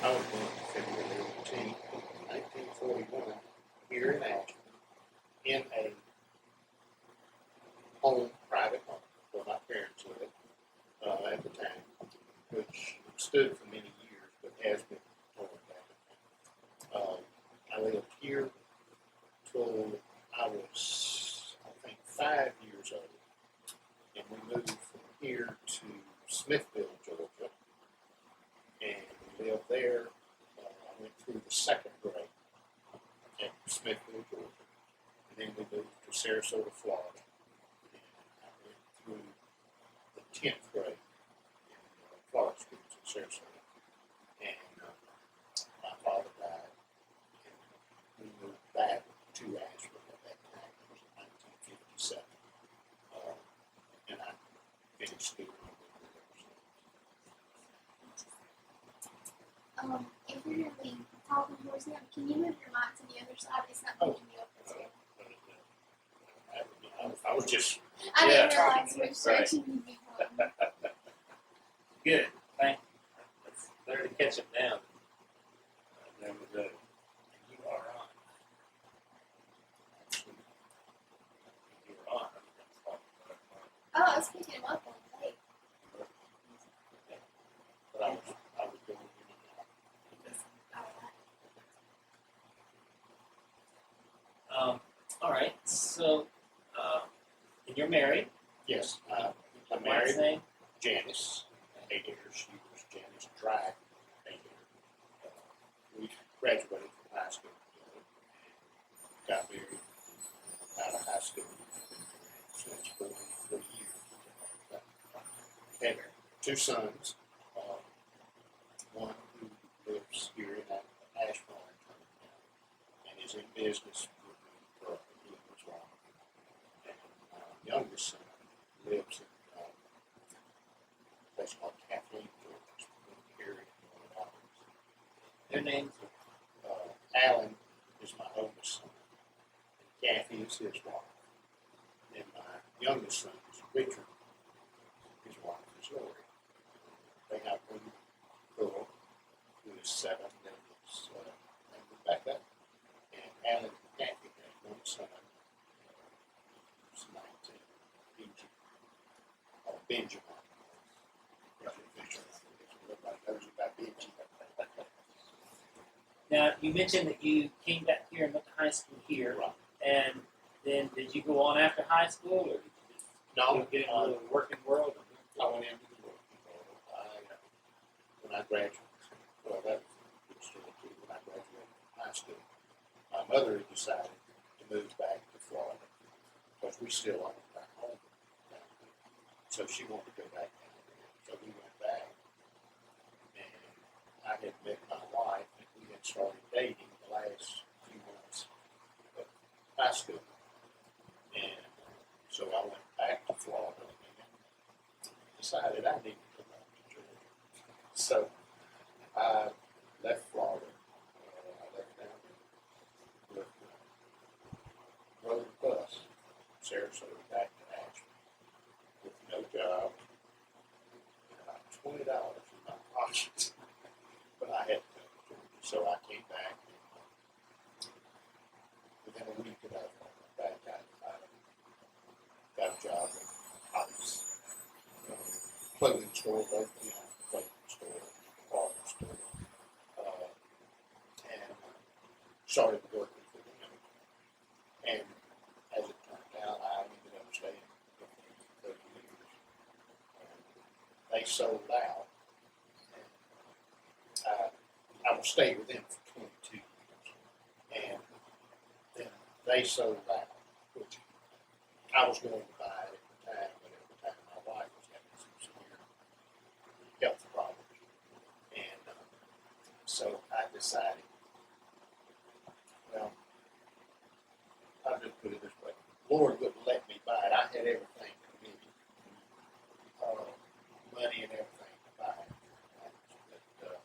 I was born February 18th, 1941, here in Ashland, in a home, private home, where my parents lived at the time, which stood for many years, but has been torn down. I lived here till I was, I think, 5 years old, and we moved from here to Smithville, Georgia, and we lived there. I went through the second grade at Smithville, Georgia, and then we moved to Sarasota, Florida, and I went through the 10th grade in Florida schools in Sarasota, and my father died, and we moved back to Asheville at that time. It was 1957, and I finished school. If you're going to be talking towards them, can you move your mic to the other side? It's not picking you up. I was just. I didn't realize which direction you'd be going. Good. Thank you. It's better to catch them down than we go. You are on. You are on. Oh, I was picking him up on the tape. But I was going in All right. So, and you're married. Yes, I'm What's married. your name? Janice Adair. She was Janice Dry Adair. We graduated from high school together and got married out of high school. So it's 40 years. Had two sons. One who lives here in Asheville and is in business with me for he and his wife. And my youngest son lives in a place called Kathleen, Georgia, here in Their names. Alan is my oldest son, and Kathy is his wife. And my youngest son is Richard. His wife is Lori. They have one girl who is 7, and is named Rebecca. And Alan and Kathy have one son who's 19, Benjamin. Everybody knows about Benji. Now, you mentioned that you came back here and went to high school here. Right. And then did you go on after high school, or did you just No, get into the working world? I went into the working world. When I graduated, well, that was a good story too. When I graduated from high school, my mother had decided to move back to Florida because we still owned our home down there. So she wanted to go back down there. So we went back, and I had met my wife, and we had started dating the last few months of high school. And so I went back to Florida and decided I needed to go back to Georgia. So I left Florida. I left down there with rode a bus from Sarasota back to Asheville with no job and about $20 in my pocket. But I had to go to Georgia, so I came back. And within a week that I was back, I got a job at Hobby's clothing store, clothing store, department store, and started working for them. And as it turned out, I ended up staying with them for 30 years. They sold out, and I will stay with them for 22 years. And then they sold out, which I was going to buy it at the time, but at the time my wife was having some severe health problems. And so I decided, well, I'll just put it this way. Lord wouldn't let me buy it. I had everything committed, money and everything to buy it. But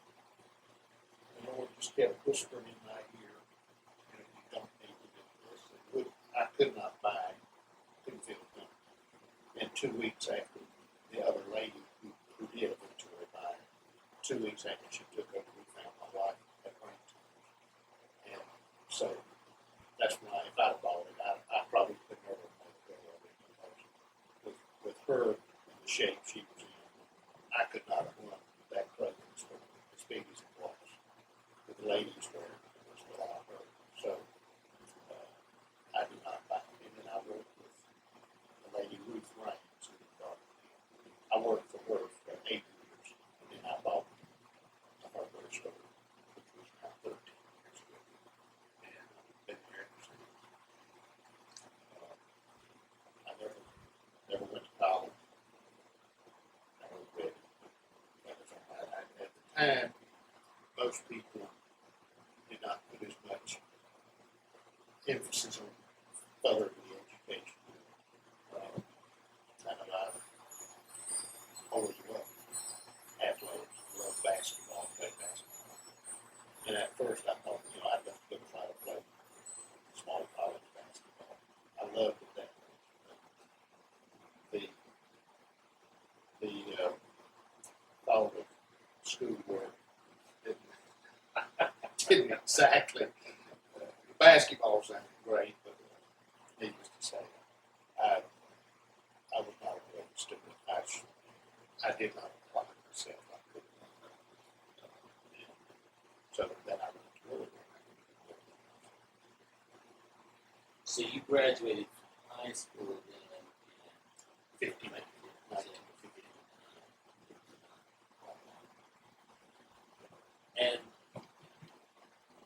the Lord just kept whispering in my ear, you don't need to do this. I could not buy it. Couldn't feel it coming. And 2 weeks after the other lady who did eventually buy it, 2 weeks after she took over, we found a that's why if I'd have bought it, I probably could never have made a go of it because with her in the shape she was in, I could not have won that program as big as it was. With the ladies were was without her. So I did not buy it. And then I worked with the lady Ruth Raines, who brought it in. I worked for her for 8 years, and then I bought a hardware store, which was now 13 years ago. And been there ever since. I never went to college. Never read it. At the time, most people did not put as much emphasis on further education. And I always loved athletics, loved basketball, played basketball. And at first I thought, I'd love to go try to play small college basketball. I loved it that way. The thought of schoolwork didn't exactly. Basketball sounded great, but needless to say, I was not a great student. I did not apply myself. I couldn't. So then I went to work. So you graduated from high school in 1950. and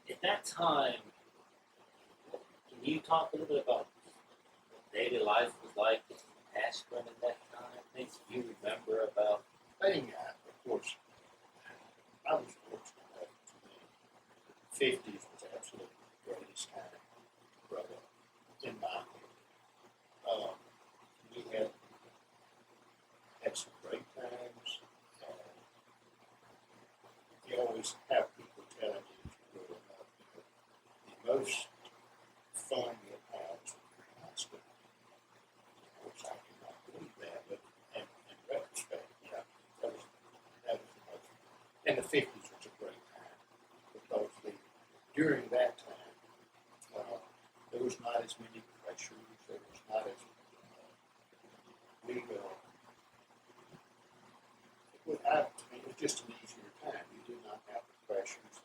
at that time, can you talk a little bit about what daily life was like in Ashburn at that time? Things you remember about? Thing, of course, I was fortunate enough to be. The 50s was absolutely the greatest time growing up in my home. We had some great times. You always have people telling you as you're growing up, the most fun you'll have is when you're in high school. Of course, I do not believe that, but in retrospect, that was the most. And the 50s was a great time because during that time, there was not as many pressures. There was not as it was just an easier time. You did not have the pressures.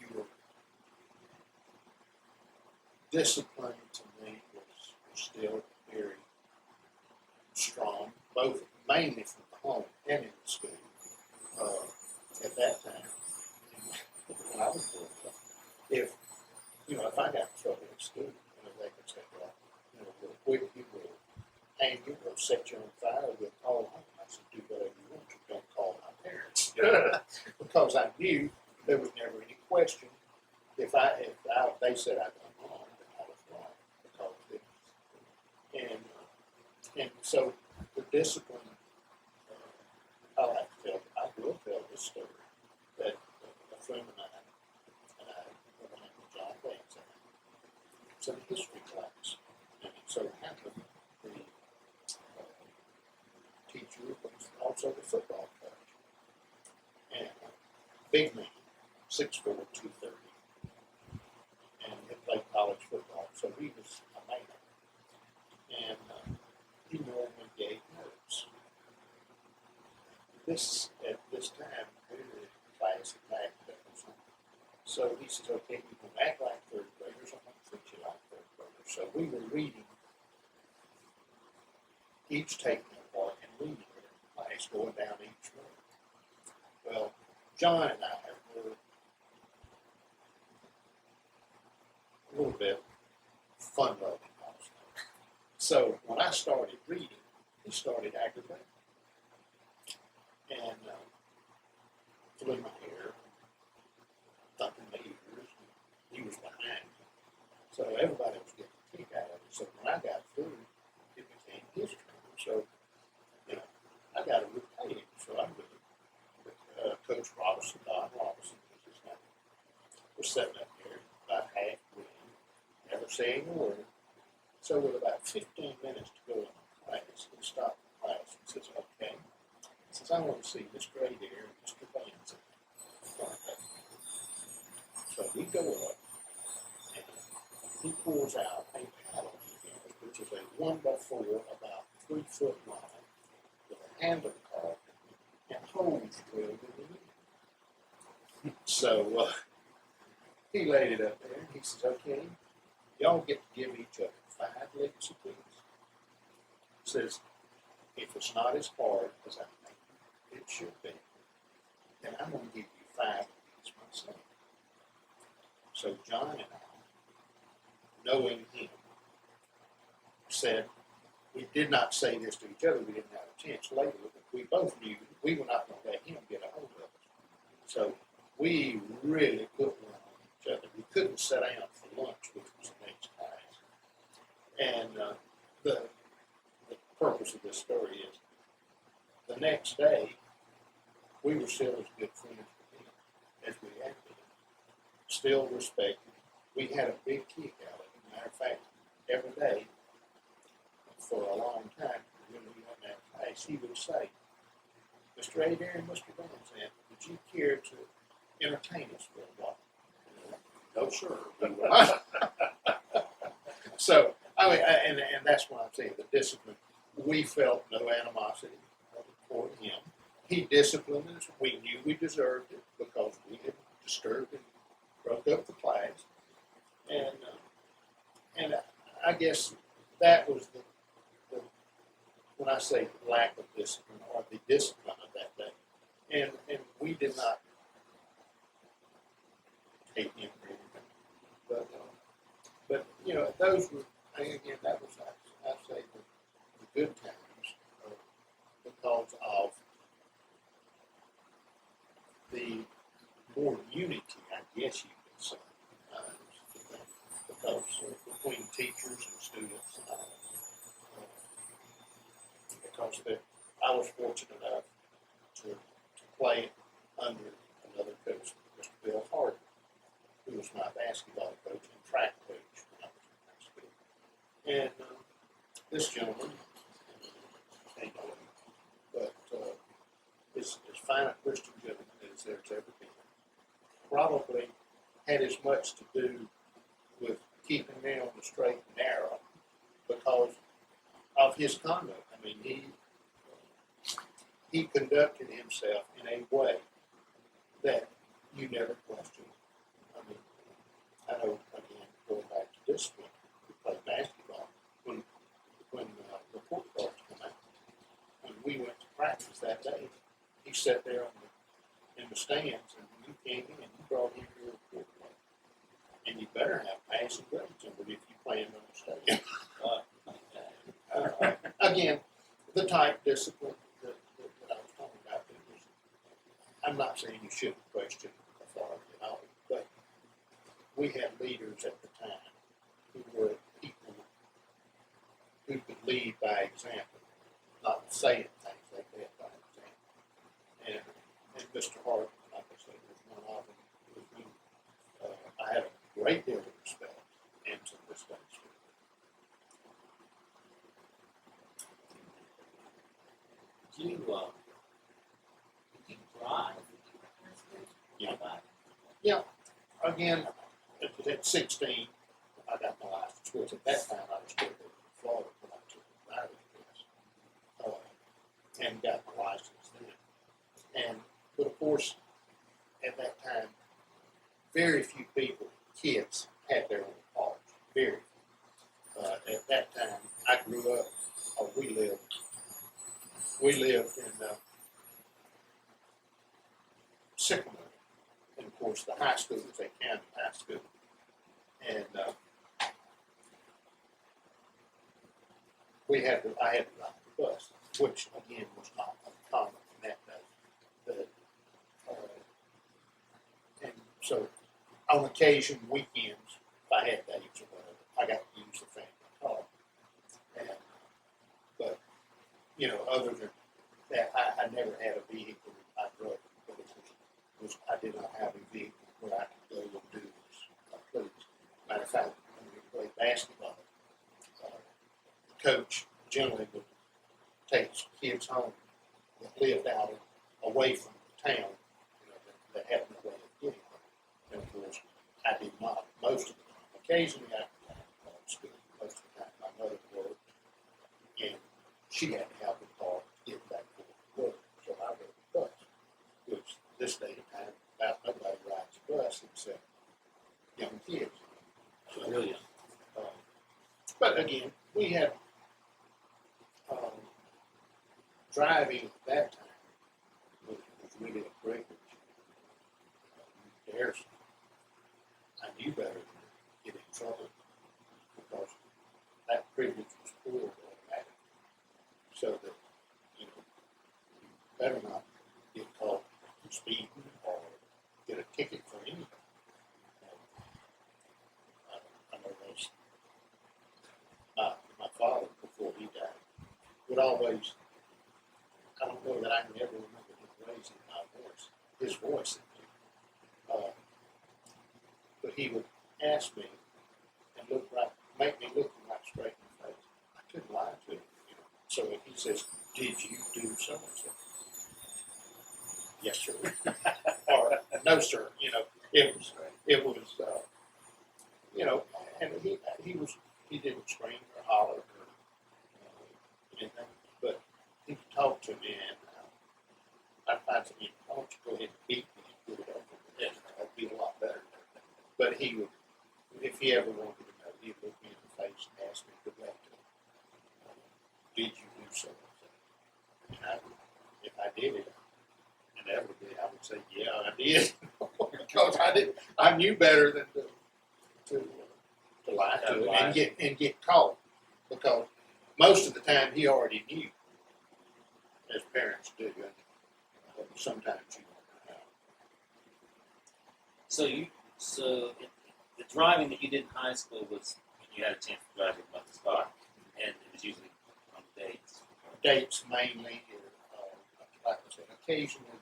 You were discipline to me was still very strong, both mainly from home and in the school. At that time, when I was growing up, if I got in trouble at school, they could say, well, we'll whip you, we'll hang you, we'll set you on fire, we'll call home. I said, do whatever you want, you don't call my parents. Because I knew there was never any question. If they said I'd done wrong, then I was wrong. Because and so the discipline, I will tell this story, that a friend of mine and I, her name was John Vance, was in a history class. And it so happened the teacher was also the football coach. And big man, 6'4", 230. And he played college football, so he was a man. And he normally gave notes. At this time, we were in class at back. So he says, okay, you can act like third graders, I'm going to treat you like third graders. So we were reading, each taking a part and reading it in class, going down each room. Well, John and I were a little bit fun-loving also. So when I started reading, he started aggravating. And flew my hair, thumping my ears, and he was behind me. So everybody was getting a kick out of it. So when I got through, it became his turn. So, I got to repay him. So I really, Coach Robinson, Don Robinson, was his name, was sitting up there about half reading, never saying a word. So with about 15 minutes to go in class, he stopped the class and says, okay. He says, I want to see Mr. Adair and Mr. Vance in front of me. So we go up, and he pulls out a paddle, which is a 1x4 about 3 foot long with a handle carved and holes drilled in the end. So he laid it up there and he says, okay, y'all get to give each other 5 licks apiece. Says, if it's not as hard as I think it should be, then I'm going to give you 5 of these myself. So John and I, knowing him, said, we did not say this to each other, we didn't have a chance later, but we both knew we were not going to let him get a hold of us. So we really put one on each other. We couldn't sit down for lunch, which was the next class. And the purpose of this story is the next day we were still as good friends with him as we had been. Still respected. We had a big kick out of it. Matter of fact, every day for a long time, when we went to that class, he would say, Mr. Adair and Mr. Van Zandt, would you care to entertain us for a while? No, sir. So, I mean, and that's what I'm saying, the discipline. We felt no animosity toward him. He disciplined us. We knew we deserved it because we had disturbed and broke up the class. And I guess that was the when I say lack of discipline or the discipline of that day. And we did not hate him or anything. But you know, those were, again, that was, I'd say, the good times because of the more unity, I guess you could say, because between teachers and students. Because I was fortunate enough to play under another coach, Mr. Bill Harden, who was my basketball coach and track coach when I was in high school. And this gentleman, I know him, but as fine a Christian gentleman as there's ever been, probably had as much to do with keeping me on the straight and narrow because of his conduct. I mean, he conducted himself in a way that you never questioned. I mean, I know, again, going back to discipline, we played basketball when report cards come out. When we went to practice that day, he sat there in the stands, and when you came in, you brought him your report card. And you better have passing grades on it if you planned on staying. Again, the type discipline that I was talking about, I'm not saying you shouldn't question authority at all, but we had leaders at the time who were people who could lead by example, not saying things like that by example. And Mr. Hart, like I said, was one of them with whom I have a great deal of respect and to this day. Did you drive? Yeah. Yeah. Again, at 16, I got my license. Which at that time I was still in Florida when I took the driving test, and got my license then. But of course, at that time, very few kids had their own cars. Very few. At that time, I grew up, or we lived in Sycamore. And of course, the high school was a county high school. And I had to ride the bus, which again was not uncommon in that day. And so, on occasion, weekends, if I had days or whatever, I got to use the family car. But you know, other than that, I never had a vehicle I drove, but I did not have a vehicle where I could go and do this. Please. Matter of fact, when we played basketball, the coach generally would take kids home that lived out away from the town, you know, that had no way of getting home. And of course, I did not most of the time. Occasionally, this day and time, about nobody rides a bus except young kids. So, Brilliant. but again, we had driving at that time was really a privilege. There's, I knew better than to get in trouble because that privilege was pulled automatically. So that, you know, you better not get caught speeding or get a ticket for anything. I know those. My father, before he died, would always, I don't know that I can ever remember him raising his voice at me. But he would ask me and make me look him right straight in the face. I couldn't lie to him, you know. So if he says, "Did you do so and so?" "Yes, sir." Or "No, sir." You know, it was, you know, and he didn't scream or holler or anything, but he would talk to me, and I'd find something. "Why don't you go ahead and beat me and get it over with?" Yeah. That'd be a lot better. But he would, if he ever wanted to know, he'd look me in the face and ask me directly, "Did you do so and so?" And if I did it, inevitably I would say, "Yeah, I did," because I knew better than to lie to him and get caught, because most of the time he already knew, as parents do, and sometimes you don't know. So the driving that you did in high school was when you had a chance to drive your mother's car, and it was usually on dates. Dates mainly, like I said, occasionally,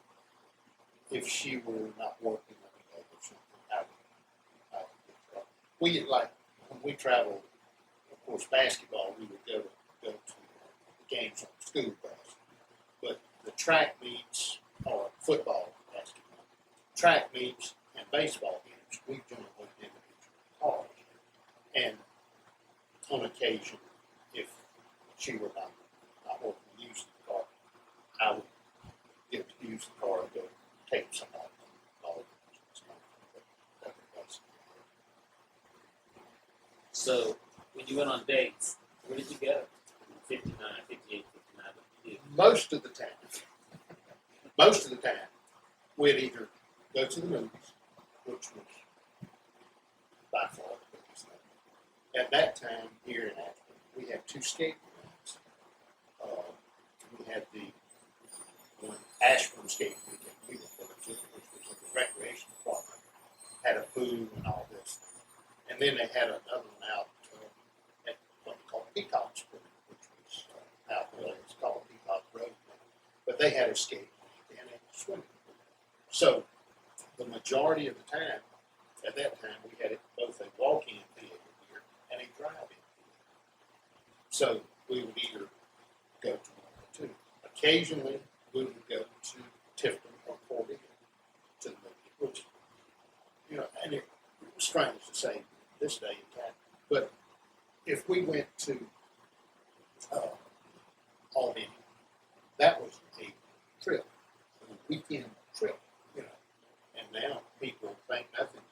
if she were not working on a day or something, I would get trouble. We, like, when we traveled, of course, basketball, we would go to the games on the school bus. But the track meets, or football, basketball, track meets and baseball games, we generally went in individual cars. And on occasion, if she were not working to use the car, I would get to use the car and go take somebody to the ball games. But basically. So when you went on dates, where did you go? 59, 58, 59, what did you do? Most of the time, we'd either go to the movies, which was by far the biggest thing. At that time, here in Ashburn, we had two skate rinks. We had the one Ashburn skate rink that we referred to, which was in the recreation department, had a pool and all this. And then they had another one out at what they called Peacock Spring, which was out there. It's called Peacock Road. But they had a skate rink and a swimming pool. So the majority of the time, at that time, we had both a walk-in theater here and a drive-in theater. So we would either go to one or two. Occasionally, we would go to Tifton or Cordia to the movie, which, you know, and it was strange to say this day and time, but if we went to Albany, that was a trip, a weekend trip, you know. And now people think nothing,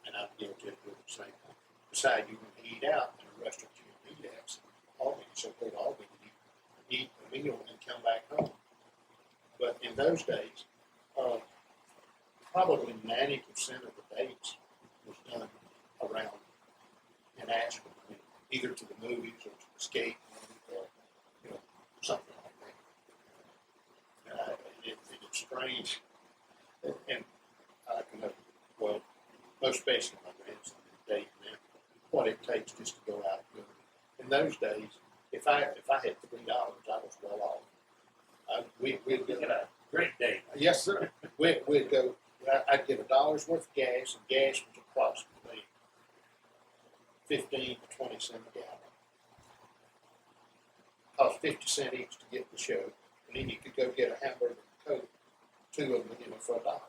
and I'm guilty of doing the same thing. Decide you want to eat out in a restaurant you want to eat at, so Albany, so go to Albany, eat a meal, and come back home. But in those days, probably 90% of the dates was done around in Asheville, either to the movies or to the skate or, you know, something like that. It's strange, and I can have, well, most especially my grandson date now, what it takes just to go out. In those days, if I had $3, I was well off. We'd go. A great date. Yes, sir. We'd go. I'd get $1 worth of gas, and gas was approximately 15 to 20 cents a gallon. Cost 50 cents each to get the show, and then you could go get a hamburger and Coke, two of them, you know, for $1.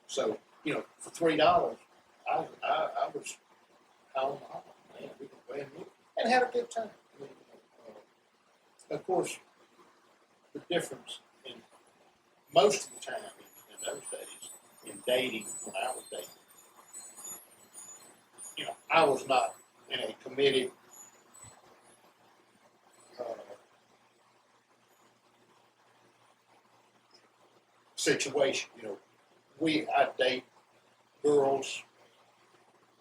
So, you know, for $3, I was home, man, we could go ahead and had a good time. I mean, of course, the difference in most of the time in dating, when I was dating, I was not in a committed situation. I date girls.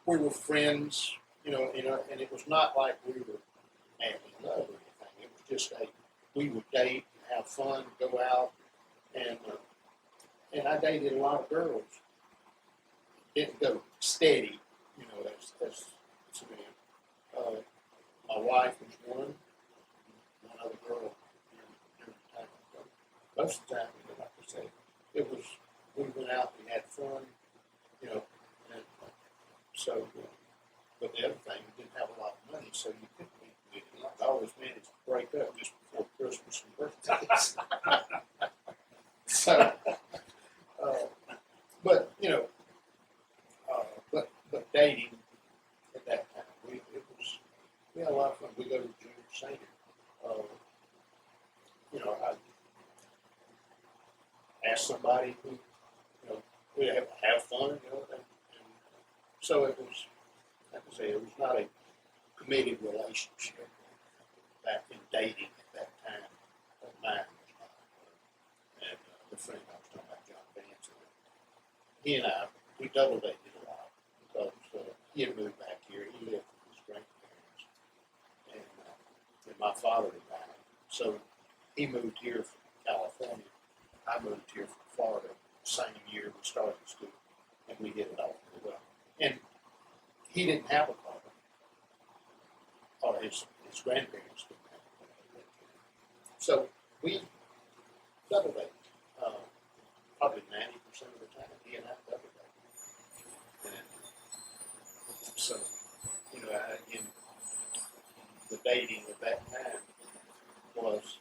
We were friends. And it was not like we were madly in love or anything. It was just we would date and have fun, go out, and I dated a lot of girls. Didn't go steady, as men. My wife was one other girl during the time. Most of the time, like I say, we went out, we had fun, and so. But the other thing, we didn't have a lot of money, so you couldn't be committed. I always managed to break up just before Christmas and birthdays. So, but but dating at that time, we had a lot of fun. We go to junior senior. I asked somebody who, we have fun, and so it was. Like I say, it was not a committed relationship back in dating at that time of mine was not. And the friend I was talking about, John Vance, he and I, we double dated a lot because he had moved back here. He lived with his grandparents. And my father had died. So he moved here from California. I moved here from Florida the same year we started school. And we hit it off really well. And he didn't have a car, or his grandparents didn't have a car. So we double dated. Probably 90% of the time, he and I double dated. And so, again, the dating at that time was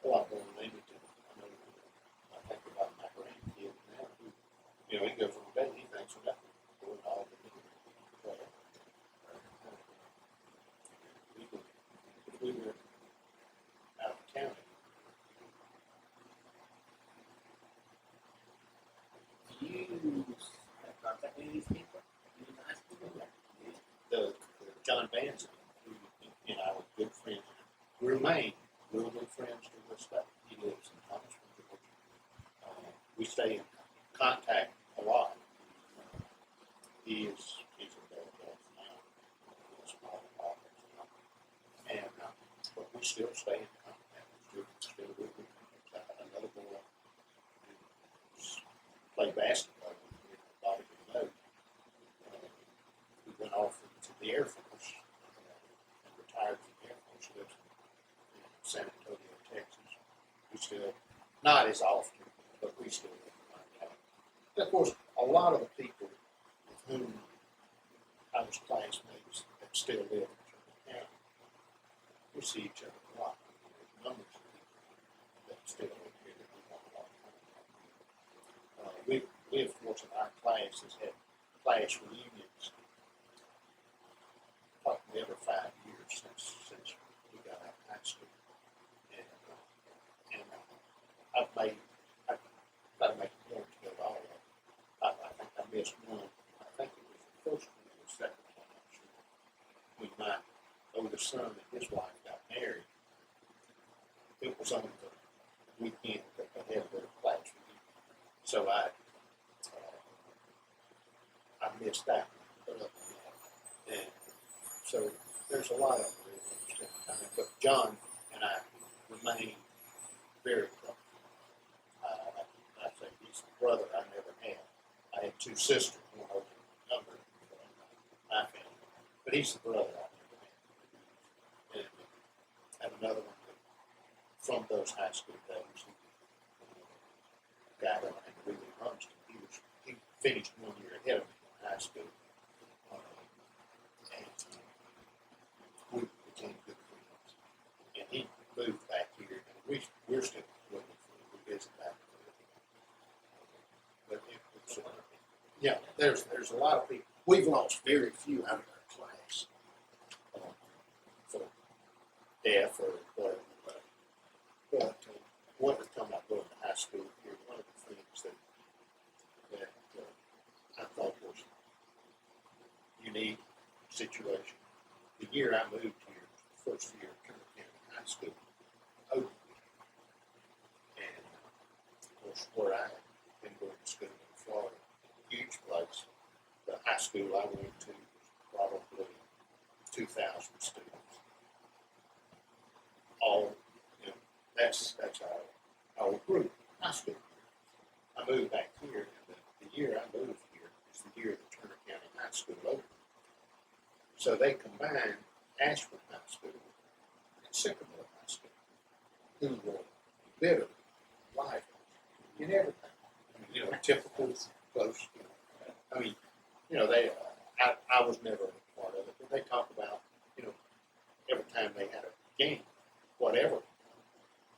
a lot more limited. I think about my grandkid now, he goes on a date, he thinks about going all the we were out of town. Do you have contact with these people? You in high school? The John Vance, who and I were good friends, remain real good friends to this day. He lives in Thomasville, Georgia. We stay in contact a lot. He's a delegate now, in a small office, and but we still stay in contact. Still good with another boy who played basketball with Bobby Remote. We went off to the Air Force and retired from the Air Force. Lives in San Antonio, Texas. We still, not as often, but we still live in contact. And of course, a lot of the people with whom I was classmates that still live in German County, we see each other a lot. There's numbers of people that still live here that we want a lot of time. We of course, in our classes had class reunions probably every 5 years since we got out of high school. And I've got to make a point to go to all of them. I think I missed one. I think it was the first one or the second one, I'm sure. When my oldest son and his wife got married, it was on the weekend that they had their class reunion. So I missed that one. And so there's a lot of them. But John and I remain very close. I think he's the brother I never had. I had two sisters, one older and younger than my family. But he's the brother I never had. And I have another one from those high school days. A guy that I really runs to. He finished 1 year ahead of me in high school. And we became good friends. And he moved back here, and we're still looking for him. We visit back there. But yeah, there's a lot of people. We've lost very few out of our class for death or whatever. But what has come out going to high school here, one of the things that situation. The year I moved here, the first year of Turner County High School, opened. And of course, where I had been going to school in Florida, huge place. The high school I went to was probably 2,000 students. All, that's our group, high school. I moved back here, and the year I moved here is the year that Turner County High School opened. So they combined Ashford High School and Sycamore High School, who were bitter, lively, in everything. Typical, close. They. I was never a part of it, but they talk about, every time they had a game, whatever,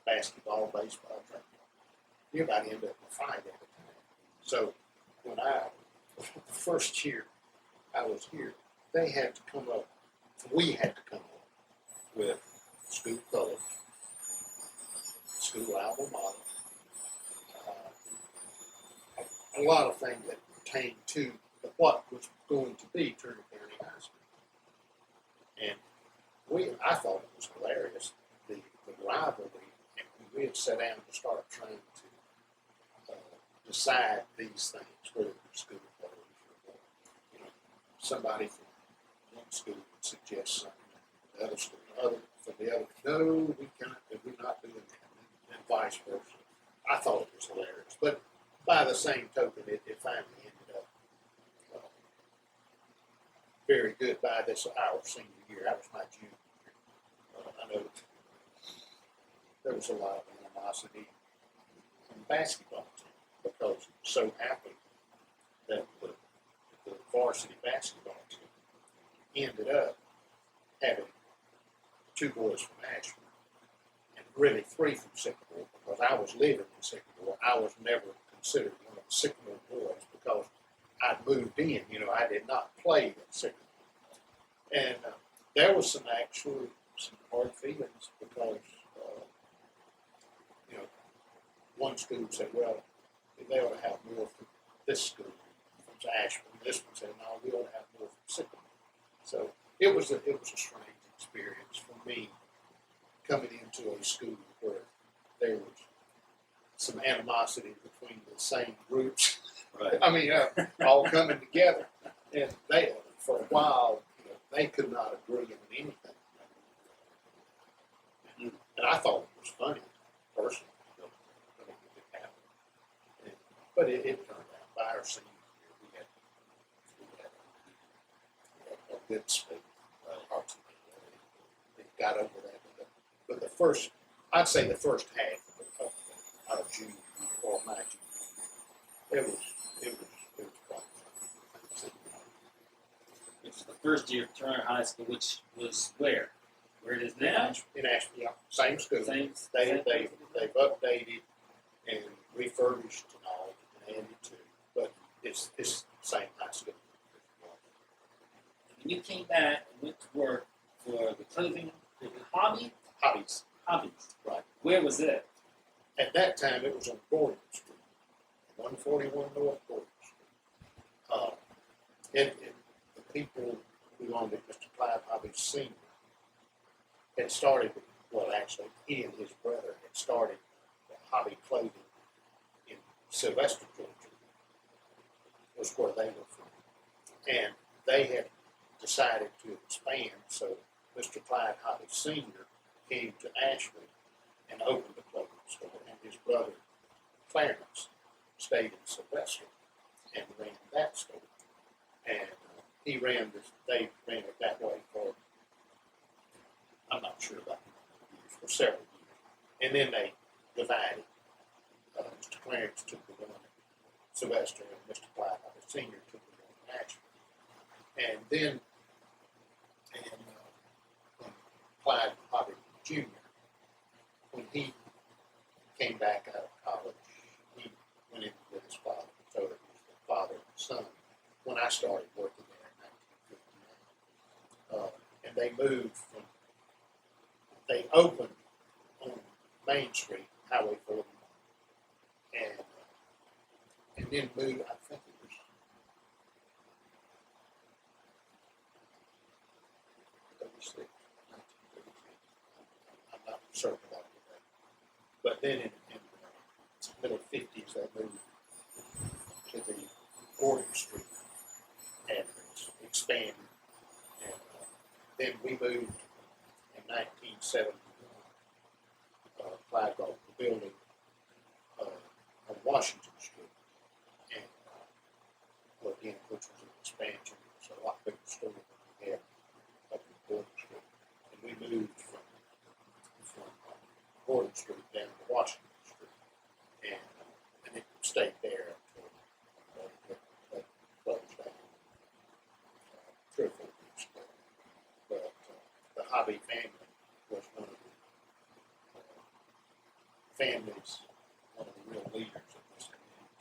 basketball, baseball, everybody ended up in a fight every time. So when the first year I was here, we had to come up with school colors, school alma mater, a lot of things that pertained to what was going to be Turner County High School. And I thought it was hilarious, the rivalry, and we had sat down to start trying to decide these things, whether it was school colors or somebody from one school would suggest something, the other school, no, we can't, we're not doing that, and vice versa. I thought it was hilarious, but by the same token, it finally ended up very good by our senior year. That was my junior year. I know there was a lot of animosity in the basketball team because it so happened that the varsity basketball team ended up having 2 boys from Ashford and really 3 from Sycamore, because I was living in Sycamore. I was never considered one of the Sycamore boys because I'd moved in. I did not play at Sycamore. And there was some hard feelings because, one school said, well, they ought to have more from this school, from Ashford. This one said, no, we ought to have more from Sycamore. So it was a strange experience for me coming into a school where there was some animosity between the same groups. Right. All coming together. And they, for a while, they could not agree on anything. And I thought it was funny, personally. But it turned out, by our senior year, we had a good speed. It got over that. But I'd say the first half of our junior year, or my junior year, it was quite fun. It was the first year of Turner High School, which was where? Where it is now? In Asheville, yeah. Same school. They've updated and refurbished and all, and added to, but it's the same high school. When you came back and went to work for the clothing Hobbies. Right. Where was it? At that time, it was on Gordon Street, 141 North Gordon Street. And the people who owned it, Mr. Clyde Hobbies Sr., had started, actually, he and his brother had started Hobby Clothing in Sylvester, Georgia, was where they were from. And they had decided to expand, so Mr. Clyde Hobby Sr. came to Asheville and opened a clothing store, and his brother Clarence stayed in Sylvester and ran that store. And they ran it that way for, I'm not sure about years, for several years. And then they divided. Mr. Clarence took the one at Sylvester, and Mr. Clyde Hobby Sr. took the one at Asheville. And then when Clyde Hobby Jr., when he came back out of college, he went in with his father. So it was the father and son when I started working there in 1959. And they moved they opened on Main Street, Highway 41, and then moved, I think it was circle out today. But then in the middle 50s, they moved to the Gordon Street address, expanded. And then we moved in 1971, Clyde bought the building on Washington Street. And well, again, which was an expansion. It was a lot bigger store than we had up in Gordon Street. And we moved from Gordon Street down to Washington Street. And it stayed there until they closed down 3 or 4 years ago. But the Hobby family was one of the families, one of the real leaders of this community.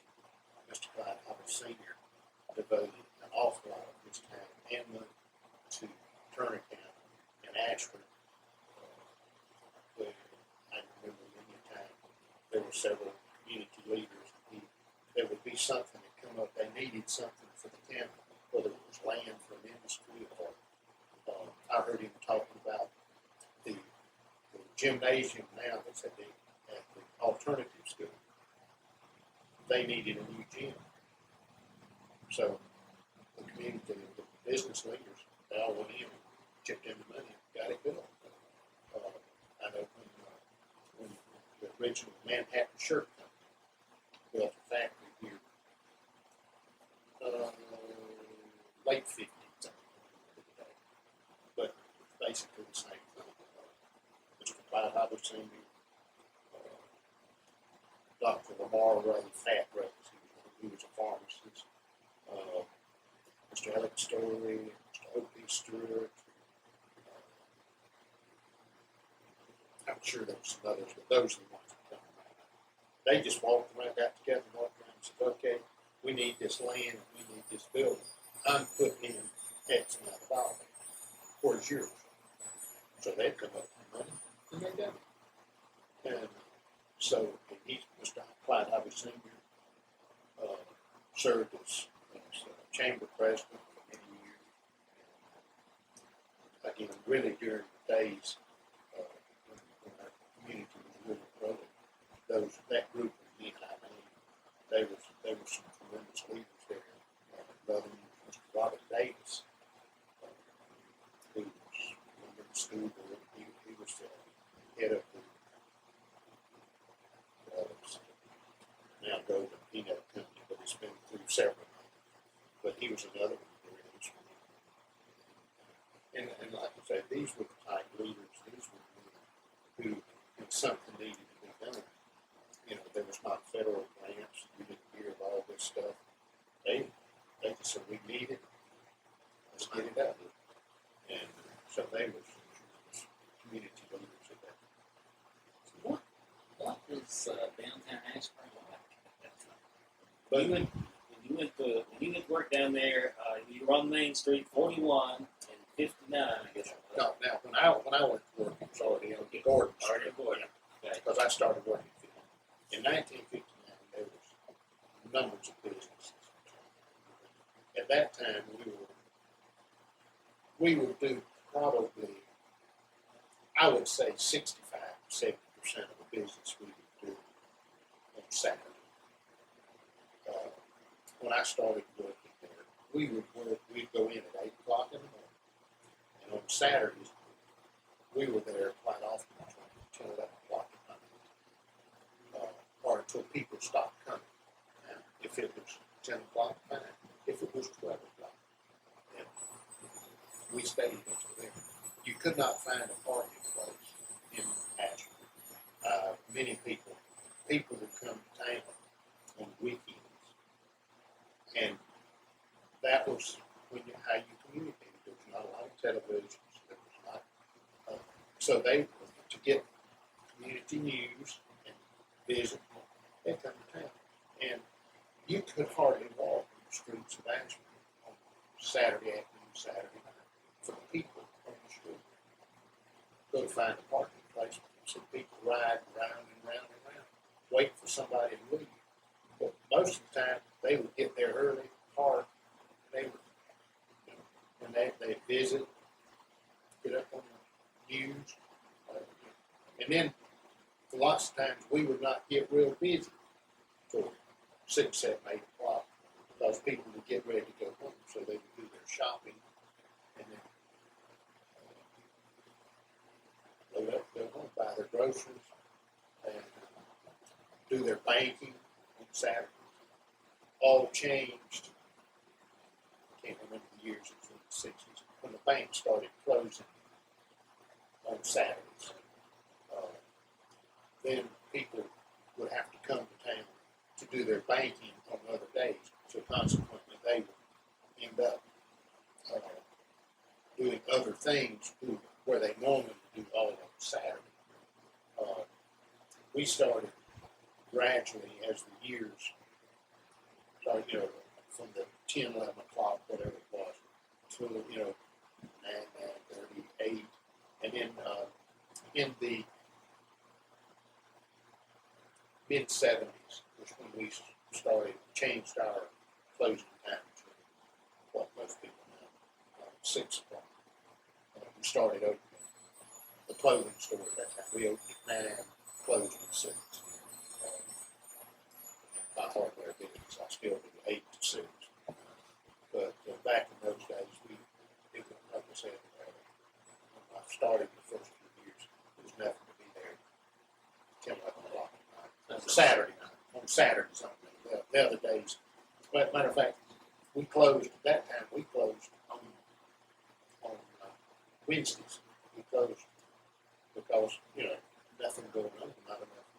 Mr. Clyde Hobby Sr. devoted an awful lot of his time and money to Turner County and Ashford. Where I remember many a time there were several community leaders. There would be something that come up. They needed something for the town, whether it was land for an industry or I heard him talking about the gymnasium now that's at the alternative school. They needed a new gym. So the community, the business leaders, they all went in and chipped in the money and got it built. I know when the original Manhattan Shirt Company built a factory here, late 50s, but basically the same thing. Mr. Clyde Hobby Sr., Dr. Lamar Ray, Fat Ray, he was a pharmacist. Mr. Alex Story, Mr. O.P. Stewart. I'm sure there were some others, but those are the ones that come to mind. They just walked around, got together, walked around and said, okay, we need this land, we need this building. I'm putting in X amount of dollars. Where's yours? So they'd come up with money, and they done it. And so Mr. Clyde Hobby Sr. Served as chamber president for many years. Again, really during the days when our community was really growing, that group of men I named, they were some tremendous leaders there. Another Mr. Robert Davis, who was in the school board. He was the head of the now Golden Peanut Company, but it's been through several. But he was another one very instrumental. And like I say, these were the type leaders. These were men who, when something needed to be done, there was not federal grants. You didn't hear of all this stuff. They just said, we need it. Let's get it out. And so they were community leaders at that. What was downtown Ashburn like at that time? But when you went to work down there, you were on Main Street, 41 and 59, I guess. no, now when I went to work, it was already on the Gordon Street. Already Gordon. Okay. Because I started working in 1959. There was numbers of businesses. At that time, we would do probably, I would say, 65 to 70% of the business we would do on Saturday. When I started working there, we'd go in at 8 o'clock in the morning. And on Saturdays, we were there quite often until 11 o'clock at night. Or until people stopped coming. Now, if it was 10 o'clock, fine. If it was 12 o'clock, then we stayed until then. You could not find a parking place in Ashburn. Many people would come to town on weekends. And that was how you communicated. There was not a lot of televisions. There was not, so to get community news and visit, they come to town. And you could hardly walk in the streets of Ashburn on Saturday afternoon, Saturday night for the people on the street. Go to find a parking place. See people riding round and round and round, wait for somebody to leave. But most of the time, they would get there early, park, and when they visit, get up on the news, and then lots of times we would not get real busy till 6, 7, 8 o'clock because people would get ready to go home, so they would do their shopping and then load up, go home, buy their groceries, and do their banking on Saturday. All changed. I can't remember the years, it was in the 60s, when the bank started closing on Saturdays. Then people would have to come to town to do their banking on other days. So consequently, they would end up doing other things where they normally do all on Saturday. We started gradually as the years started, from the 10, 11 o'clock, whatever it was, to, 9, 9:30, 8. And then in the mid-70s was when we changed our closing time to what most people know, 6 o'clock. We started opening the clothing store at that time. We opened at 9, closed at 6. My hardware business, I still do 8 to 6. But back in those days, it was, like I said, when I started the first few years, there was nothing to be there 10, 11 o'clock at night. On Saturdays only. The other days, matter of fact, we closed at that time. We closed on Wednesdays. We closed because nothing going on, not enough.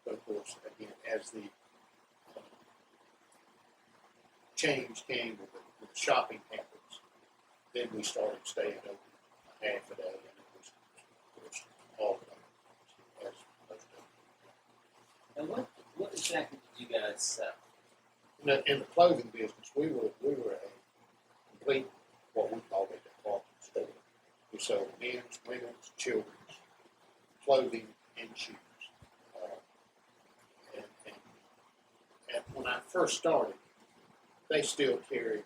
But of course, again, as the change came with the shopping habits, then we started staying open half a day, and it was of course all the time, as most of them. And what exactly did you guys sell? In the clothing business, we were a complete, what we called a department store. We sold men's, women's, children's clothing and shoes. And when I first started, they still carried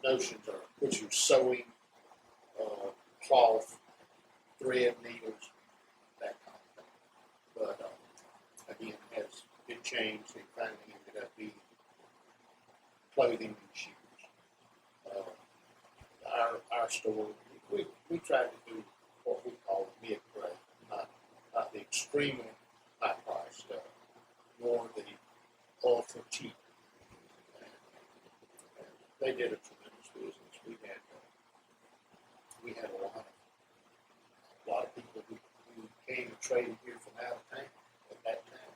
notions of which was sewing, cloth, thread, needles, that kind of thing. But again, as it changed, it finally ended up being clothing and shoes. Our store, we tried to do what we call mid-grade, not the extremely high-priced stuff, more the ultra cheap. And they did a tremendous business. We had a lot of people who came and traded here from out of town at that time.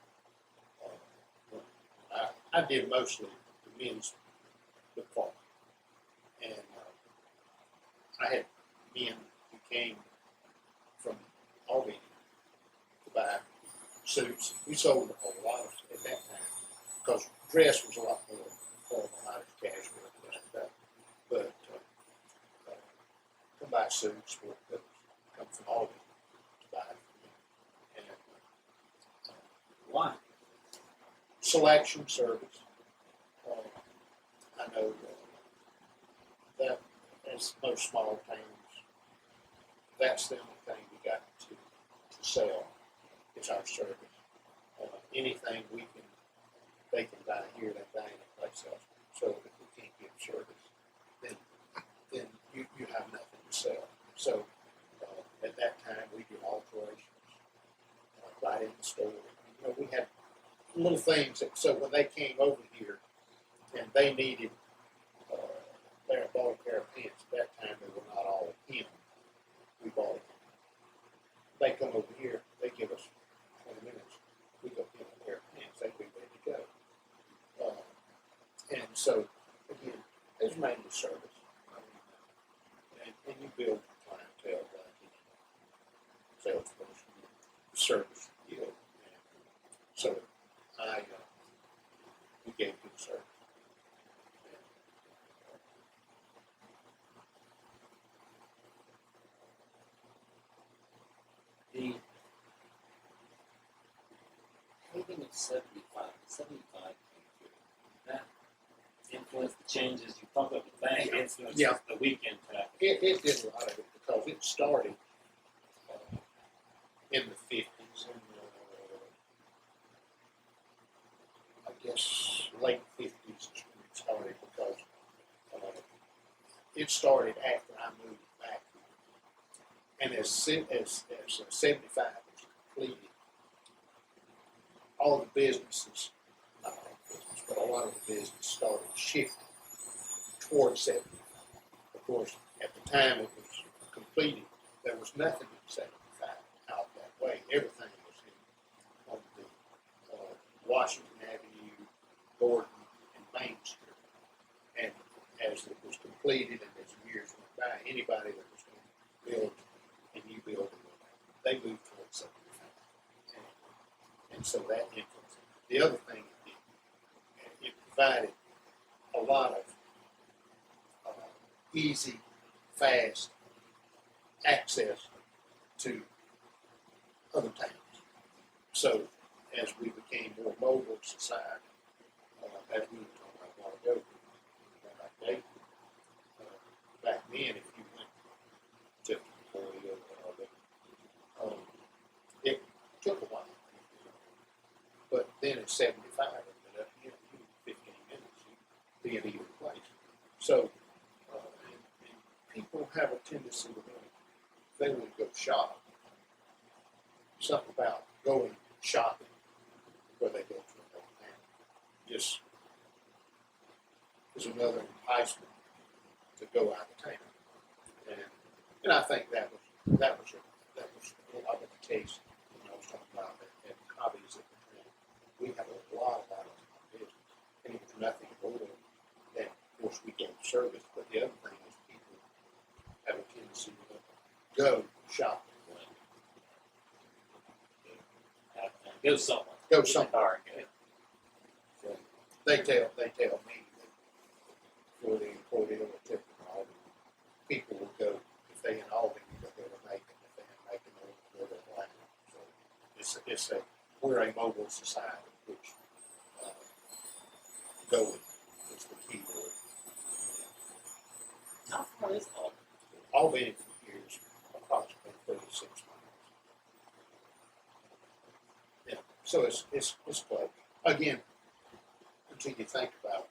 I did mostly the men's department, and I had men who came from Albany to buy suits. We sold a whole lot of at that time because dress was a lot more formal, not as casual as that. But come buy suits for those come from Albany to buy from me. And Why? selection service. I know that as most small towns, that's the only thing we got to sell is our service. Anything they can buy here, they buy anyplace else. So if we can't give service, then you have nothing to sell. So at that time, we did alterations right in the store. We had little things so when they came over here and they needed their bought a pair of pants, at that time they were not all him. We bought them. They come over here, they give us 20 minutes, we go get a pair of pants, they'd be ready to go. And so again, there's mainly service. And you build clientele like any salesperson, service deal. So we gave good service. The hating of 75 came through. That influenced the changes. You talked about the bank influence the weekend traffic. It did a lot of it because it started in the 50s. And started after I moved back. And as 75 was completed, all the businesses, not all business, but a lot of the business started shifting towards 75. Of course, at the time it was completed, there was nothing in 75 out that way. Everything was on the Washington Avenue, Gordon, and Main Street. And as it was completed and as years went by, anybody that was going to build a new building, they moved towards 75. And so that influenced it. The other thing it provided a lot of easy, fast access to other towns. So as we became more mobile society, as we were talking about a while ago, like Dayton, back then, if you went to Victoria or whatever, it took a while. But then at 75, it went up, 15 minutes, you'd be in either place. So, and people have a tendency to want, if they want to go shop, something about going shopping where they go to another town just is another enticement to go out of town. And I think that was a lot of the case when I was talking about at hobbies at the time. We had a lot of business, and it was nothing more than, of course, we gave service. But the other thing is people have a tendency to go shopping. Go somewhere. Go somewhere. Okay. So they tell me that for the Cordell or Tipton, Albany, people will go, if they in Albany, they'll go to Macon. If they in Macon, they'll go to Atlanta. So we're a mobile society, which going is the key word. How far is all? Albany from here is approximately 36 miles. Yeah, so it's close. Again, until you think about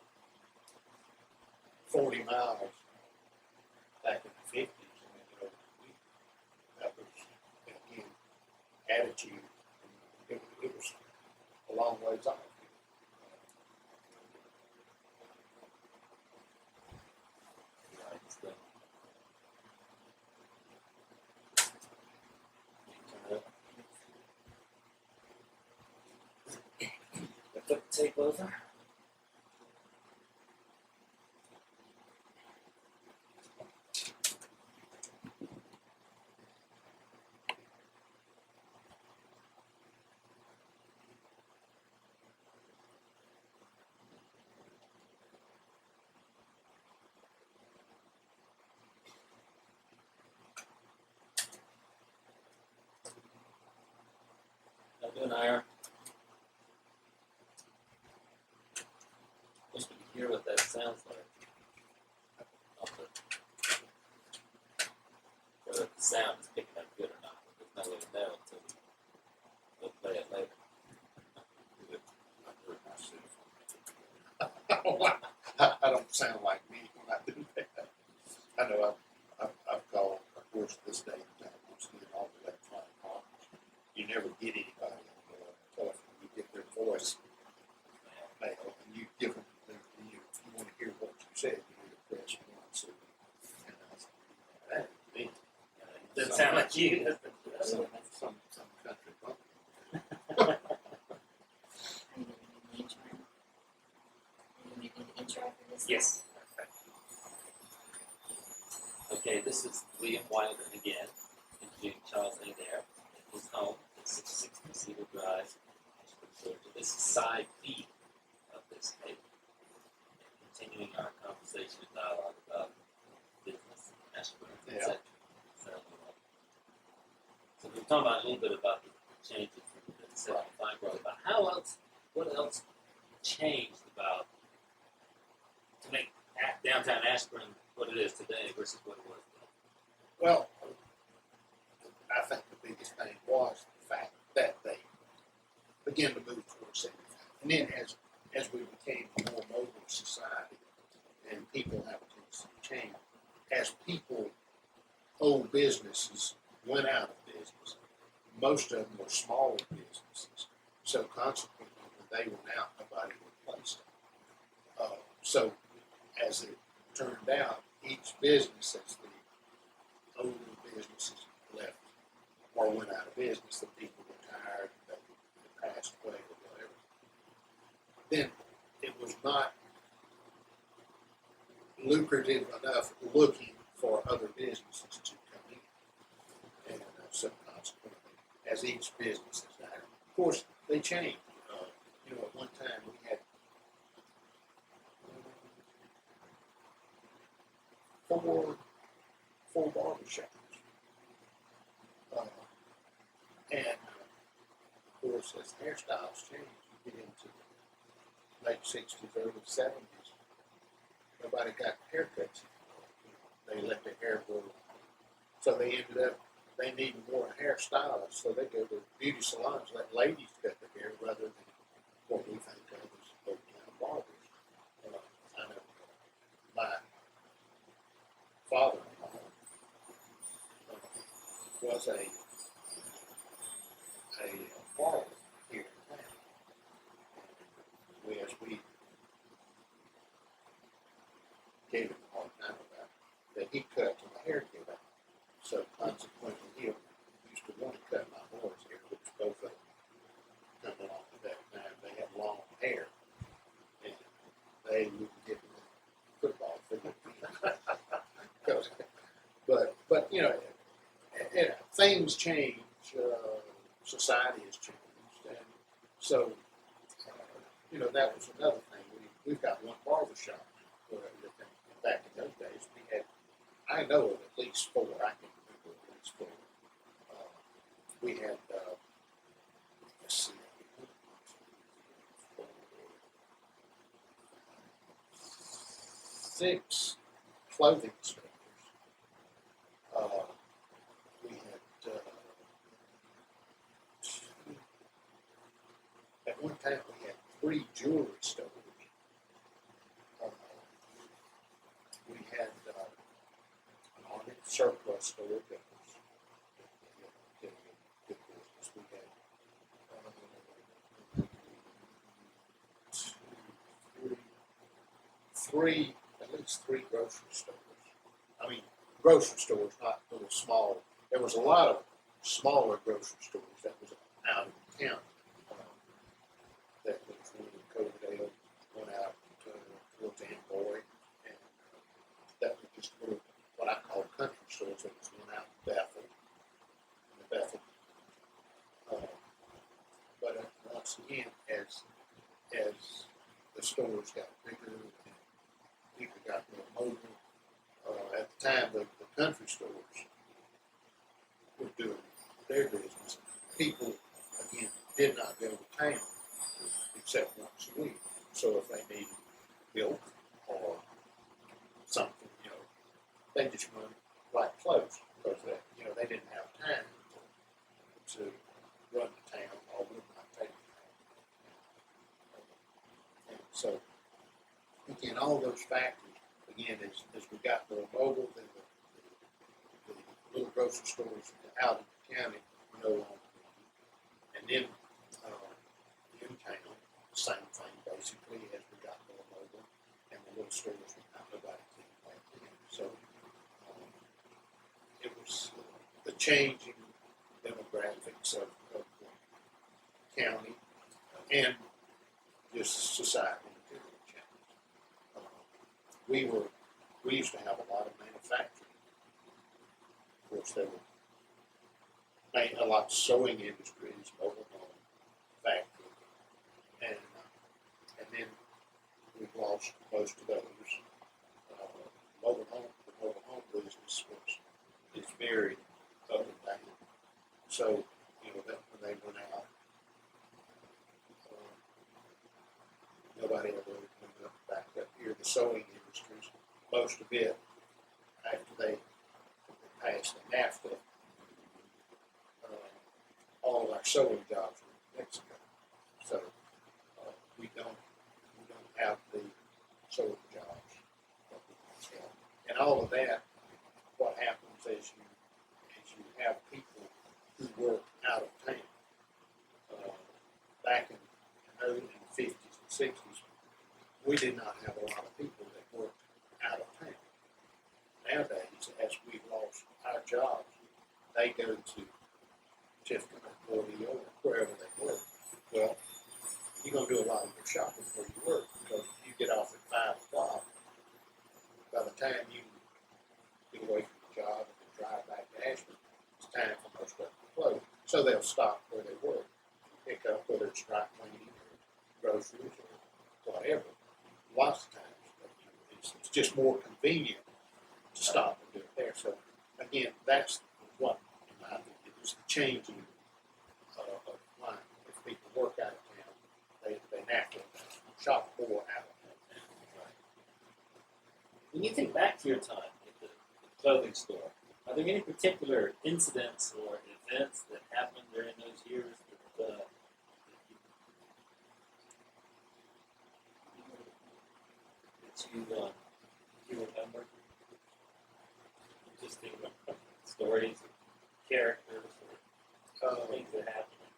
40 miles back in the 50s, that was, again, attitude. It was a long ways off. Take over. How doing, Ira? Wish we could hear what that sounds like. Whether the sound is picking up good or not. There's no way to know until we'll play it later. I don't sound like me when I do that. I know I've called, of course, this day and time, once again, all the electronic calls. You never get anybody on the telephone. You get their voice mail, and you give them, if you want to hear what you said, you need to press one. So, and I was like, that ain't me. Doesn't sound like you. Some country bumpkin. Are you going to do the intro? Are you going to do the intro for this? Yes. Okay, this is William Wilder again, interviewing Charles Adair at his home at 660 Cedar Drive, Ashburn, Georgia. This is side B of this tape, continuing our conversation and dialogue about business, Ashburn, etc. So we're talking about a little bit about the changes in the 75 growth, but what else changed about to make downtown Ashburn what it is today versus what it was then? Well, I think the biggest thing was the fact that they began to move towards 75. And then as we became a more mobile society and people have a tendency to change, as as people, old businesses went out of business, most of them were smaller businesses. So consequently, when they went out, nobody replaced them. So as it turned out, each business, as the older businesses left or went out of business, the people retired, they passed away or whatever, then it was not lucrative enough looking for other businesses to come in. And so consequently, as each business has died, of course, they changed. At one time we had four barber shops. And of course, as hairstyles change, you get into the late 60s, early 70s, nobody got haircuts anymore. They let their hair grow. So they ended up, they needed more hairstylists, so they go to beauty salons, let ladies cut their hair rather than what we think of as old-time barbers. I know my father-in-law was a barber here in town. We gave him a hard time about it, that he cut till the hair came out. So consequently, he used to want to cut my boys' hair, which both of them come along with that time. They had long hair, and they wouldn't get in the football field. but things change. Society has changed, and so that was another thing. We've got one barber shop. Back in those days, we had, I know of at least four. I can remember at least four. We had, let's see, 6 clothing stores. We had, at one time, we had 3 jewelry stores. We had an Army surplus store that was getting good business. We had at least three grocery stores. I mean, grocery stores, not little small. There was a lot of smaller grocery stores that was out in town. That was when Coverdale went out towards Amboy. That was just little, what I call country stores. There was one out in Bethel. But once again, as the stores got bigger and people got more mobile, at the time the country stores were doing their business. People, again, did not go to town except once a week. So if they needed milk or something, they just run like clothes because they didn't have time to run the town or would not take the town. And so, again, all those factors, again, as we got more mobile, then the little grocery stores out in the county were no longer. And then in town, same thing basically as we got more mobile, and the little stores were not nobody came back in. So it was the changing demographics of the county and just society in general changed. We used to have a lot of manufacturing. Of course, there were a lot of sewing industries, mobile home factory, and then we've lost most of those. The mobile home business is very up and down. So that when they went out, nobody ever went back up here. The sewing industries, most of it, after they passed the NAFTA, all of our sewing jobs were in Mexico. So we don't have the sewing jobs. And all of that we did not have a lot of people that worked out of town. Nowadays, as we've lost our jobs, they go to Tifton or Cody or wherever they work. Well, you're going to do a lot of your shopping where you work, because if you get off at 5 o'clock, by the time you get away from the job and drive back to Ashland, it's time for most of them to close. So they'll stop where they work, pick up, whether it's dry cleaning or groceries or whatever. Lots of times, it's just more convenient to stop and do it there. So again, that's what, in my opinion, is the changing of line. If people work out of town, they naturally shop more out of town. When you think back to your time at the clothing store, are there any particular incidents or events that happened during those years that you remember? Interesting stories, characters, or things that happened.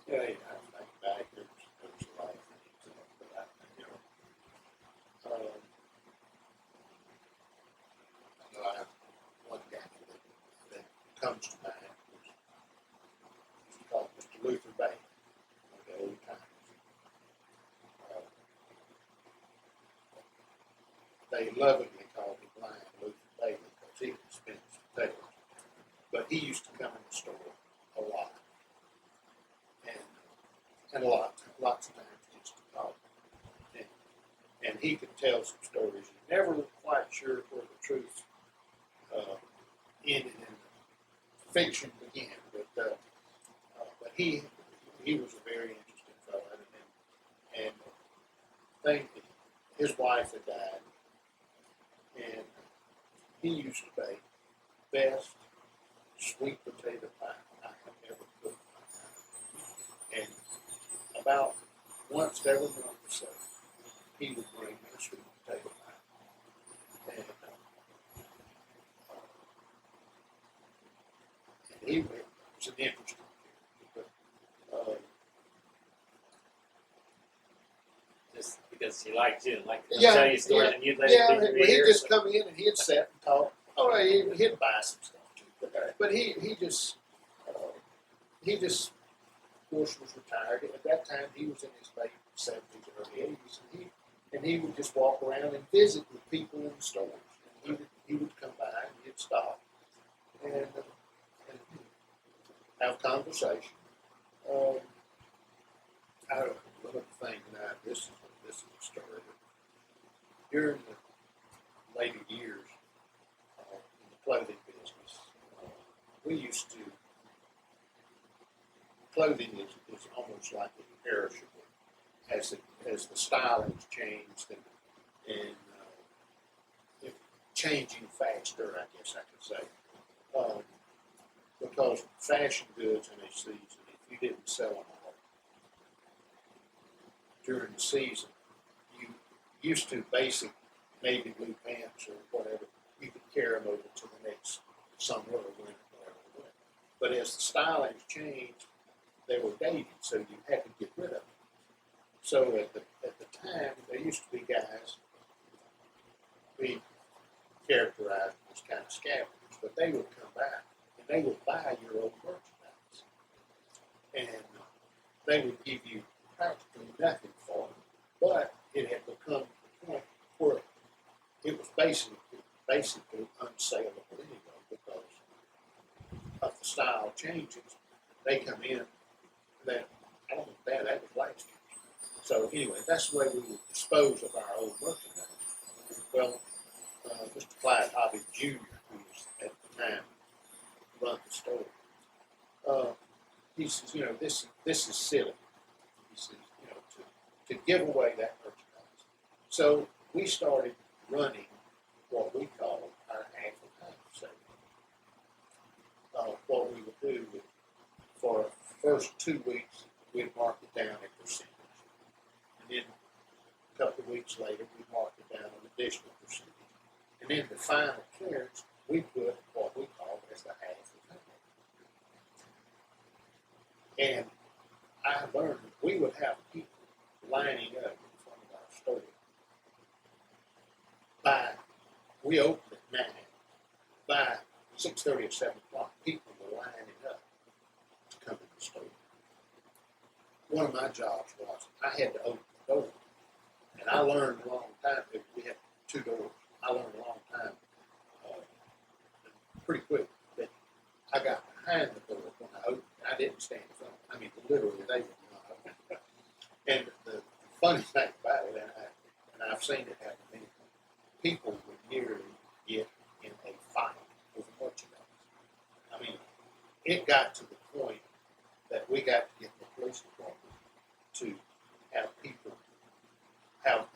Yeah, I think back, there's a lot of things, but I have one guy that comes to mind. He's called Mr. Luther Bay, one of the old timers. They lovingly called him Blind Luther Bailey because he could spin his potatoes. But he used to come in the store a lot. And lots of times just to talk. And he could tell some stories. You never were quite sure where the truth ended and the fiction began. But he was a very interesting fellow. And his wife had died. And he used to bake the best sweet potato pie I have ever cooked in my life. And about once every month or so, he would bring me a sweet potato pie. And he was an interesting character. But, Just because he liked you and liked to Yeah, tell you stories, yeah, and you'd let yeah, him be he'd here. just come in and he'd sit and talk. Oh, he'd buy some stuff too. But he just, of course, was retired. At that time, he was in his late 70s, early 80s, and he would just walk around and visit with people in the stores. And he would come by and he'd stop and have conversation. I don't know, one of the things now, this is a story. During the later years in the clothing business, we used to, clothing is almost like imperishable as the styling's changed and changing faster, I guess I could say. Because fashion goods in a season, if you didn't sell them all during the season, you used to basic navy blue pants or whatever, you could carry them over to the next summer or winter, whatever. But as the stylings changed, they were dated, so you had to get rid of them. So at the time, there used to be guys we characterized as kind of scavengers, but they would come back and they would buy your old merchandise, and they would give you practically nothing for it. But it had become the point where it was basically unsaleable anyway because of the style changes. They come in, that I don't know that was last year. So anyway, that's the way we would dispose of our old merchandise. Well, Mr. Clyde Hobby Jr., who was at the time run the store, he says, this is silly. He says, to give away that merchandise. So we started running what we call our half the time sale. What we would do for the first 2 weeks, we'd mark it down a percentage. And then a couple of weeks later, we'd mark it down an additional percentage. And then the final clearance, we put what we call as the half the time. And I learned we would have people lining up in front of our store. We opened at 9. By 6:30 or 7 o'clock, people were lining up to come in the store. One of my jobs was I had to open the door. And I learned a long time, we had 2 doors, I learned a long time, pretty quick, that I got behind the door when I opened it. I didn't stand in front. I mean, literally, they would not open it. And the funny thing about it, and I've seen it happen many times, people would nearly get in a fight over merchandise. I mean, it got to the point that we got to get the police department to have people, have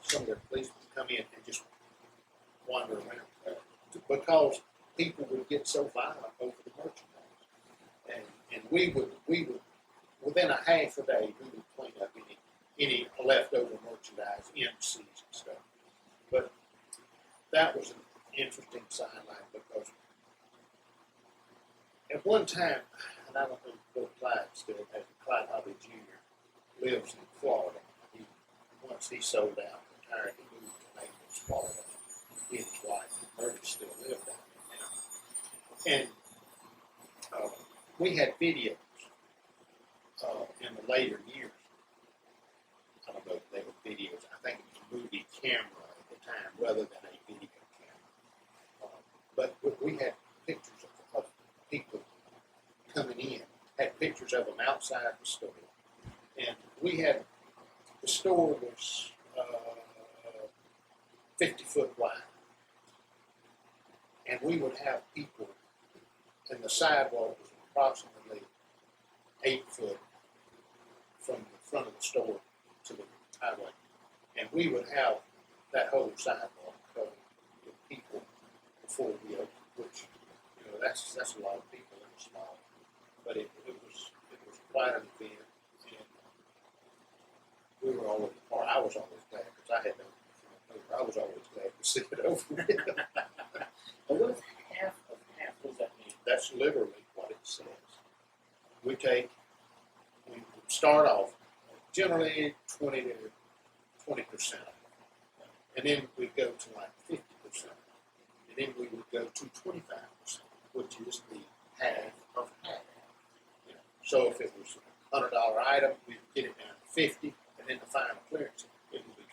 some of their policemen come in and just wander around. Because people would get so violent over the merchandise. And we would, within a half a day, we would clean up any leftover merchandise, empties and stuff. But that was an interesting sideline because at one time, and I don't know where Clyde still has, Clyde Hobby Jr. lives in Florida. Once he sold out, retired, he moved to Naples, Florida. He and his wife, Murray, still live down there now. And we had videos in the later years. I don't know if they were videos. I think it was a movie camera at the time rather than a video camera. But we had pictures of people coming in, had pictures of them outside the store. And we had, the store was 50 foot wide. And we would have people, and the sidewalk was approximately 8 foot from the front of the store to the highway. And we would have that whole sidewalk covered with people before we opened, which, you know, that's a lot of people in a small. But it was quite an event. We were always, or I was always glad because I had no, I was always glad to see it over with. But what is half of half? What does that mean? That's literally what it says. We start off generally 20% of it. And then we go to like 50%. And then we would go to 25%, which is the half of half. You know, so if it was a $100 item, we'd get it down to 50. And then the final clearance, it would be $25.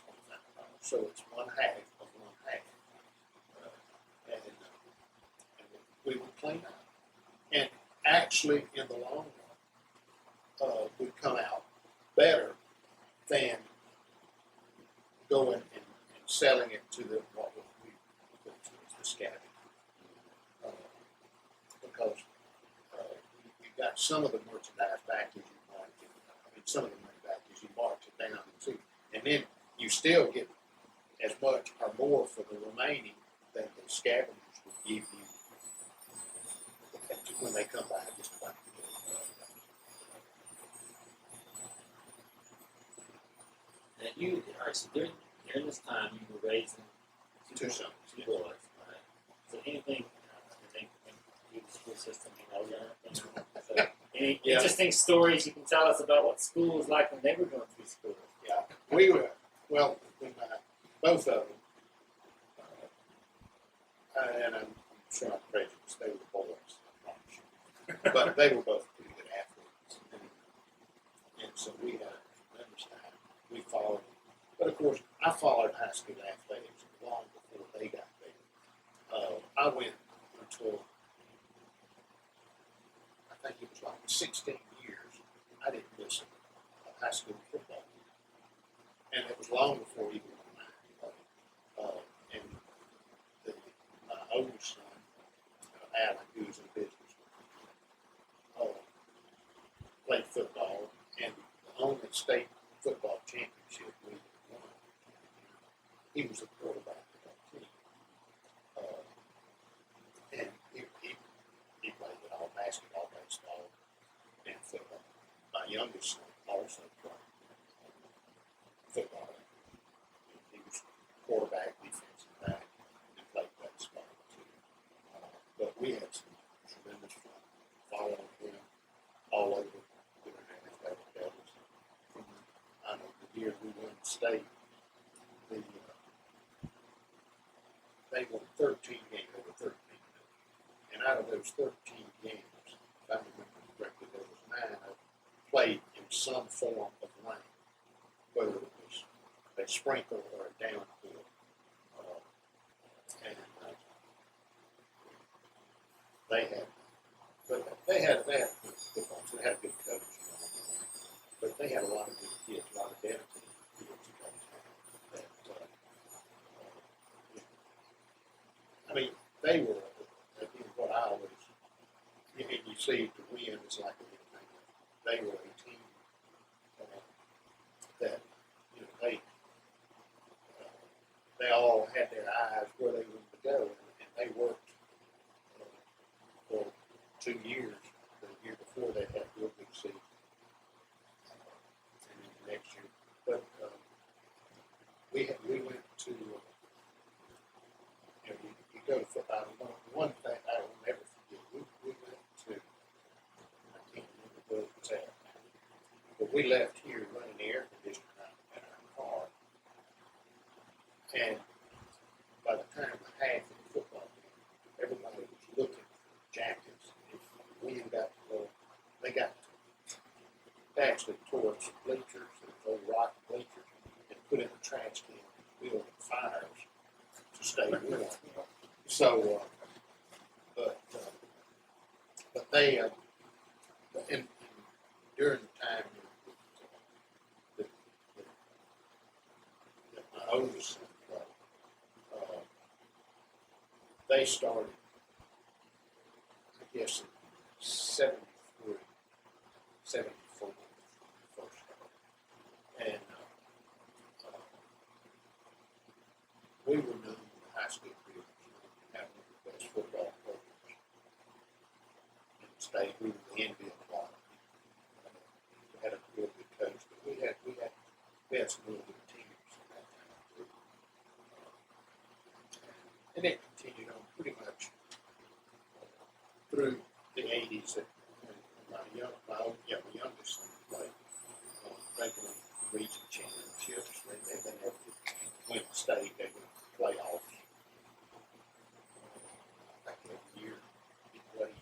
So it's one half of one half. And we would clean up. And actually, in the long run, we'd come out better than going and selling it to the what we refer to as the scavengers. Because you got some of the merchandise back as you marked it. I mean, some of the money back as you marked it down too. And then you still get as much or more for the remaining than the scavengers would give you when they come by just about to get it. And you, all right, so during this time, you were raising Two sons. Two boys, right? So anything through the school system, you know, so any interesting stories you can tell us about what school was like when they were going through school? Yeah, we were, well, when both of them, and I'm sure I'm prejudiced, they were boys, I'm not sure. But they were both pretty good athletes. And so we had a tremendous time. We followed, but of course, I followed high school athletics long before they got there. I went until, I think it was like 16 years, I didn't miss a high school football game. And it was long before even mine. And my oldest son, Alan, who was in business, played football, and the only state football championship we won, he was the quarterback of that team. And he played it all, basketball, baseball, and football. My youngest son also played football. He was quarterback, defensive back, and played baseball too. But we had some tremendous fun following him all over different athletic levels. I know the year we won state, they won 13 games, over 13. And out of those 13 games, if I remember correctly, there was 9 that played in some form of rain, whether it was a sprinkle or a downpour. And they had good football. They had a good coach, but they had a lot of good kids, a lot of dedicated kids. I mean, they were. Again, what I always, and you see, to win is like anything. They were a team that they all had their eyes where they wanted to go, and they worked for 2 years. The year before they had a real big season, and then the next year. But we went to you go for about one thing I will never forget. We went to, I can't remember where it was at, but we left here running the air conditioner in our car, and by the time the half of the football game, everybody was looking for jackets. If the wind got to blow, they actually tore up some bleachers, those old rock bleachers, and put in a trash can and build fires to stay warm. So, but they, and during the time that my oldest son played, they started, I guess, in 73, 74, first started. And we were known in the high school field as having the best football players in the state. We were the envy of a lot of people. We had a real good coach, but we had some really good teams at that time too. And it continued on pretty much through the 80s. That my youngest son played. They won region championships. They never went to state. They went to playoffs. I think every year he played.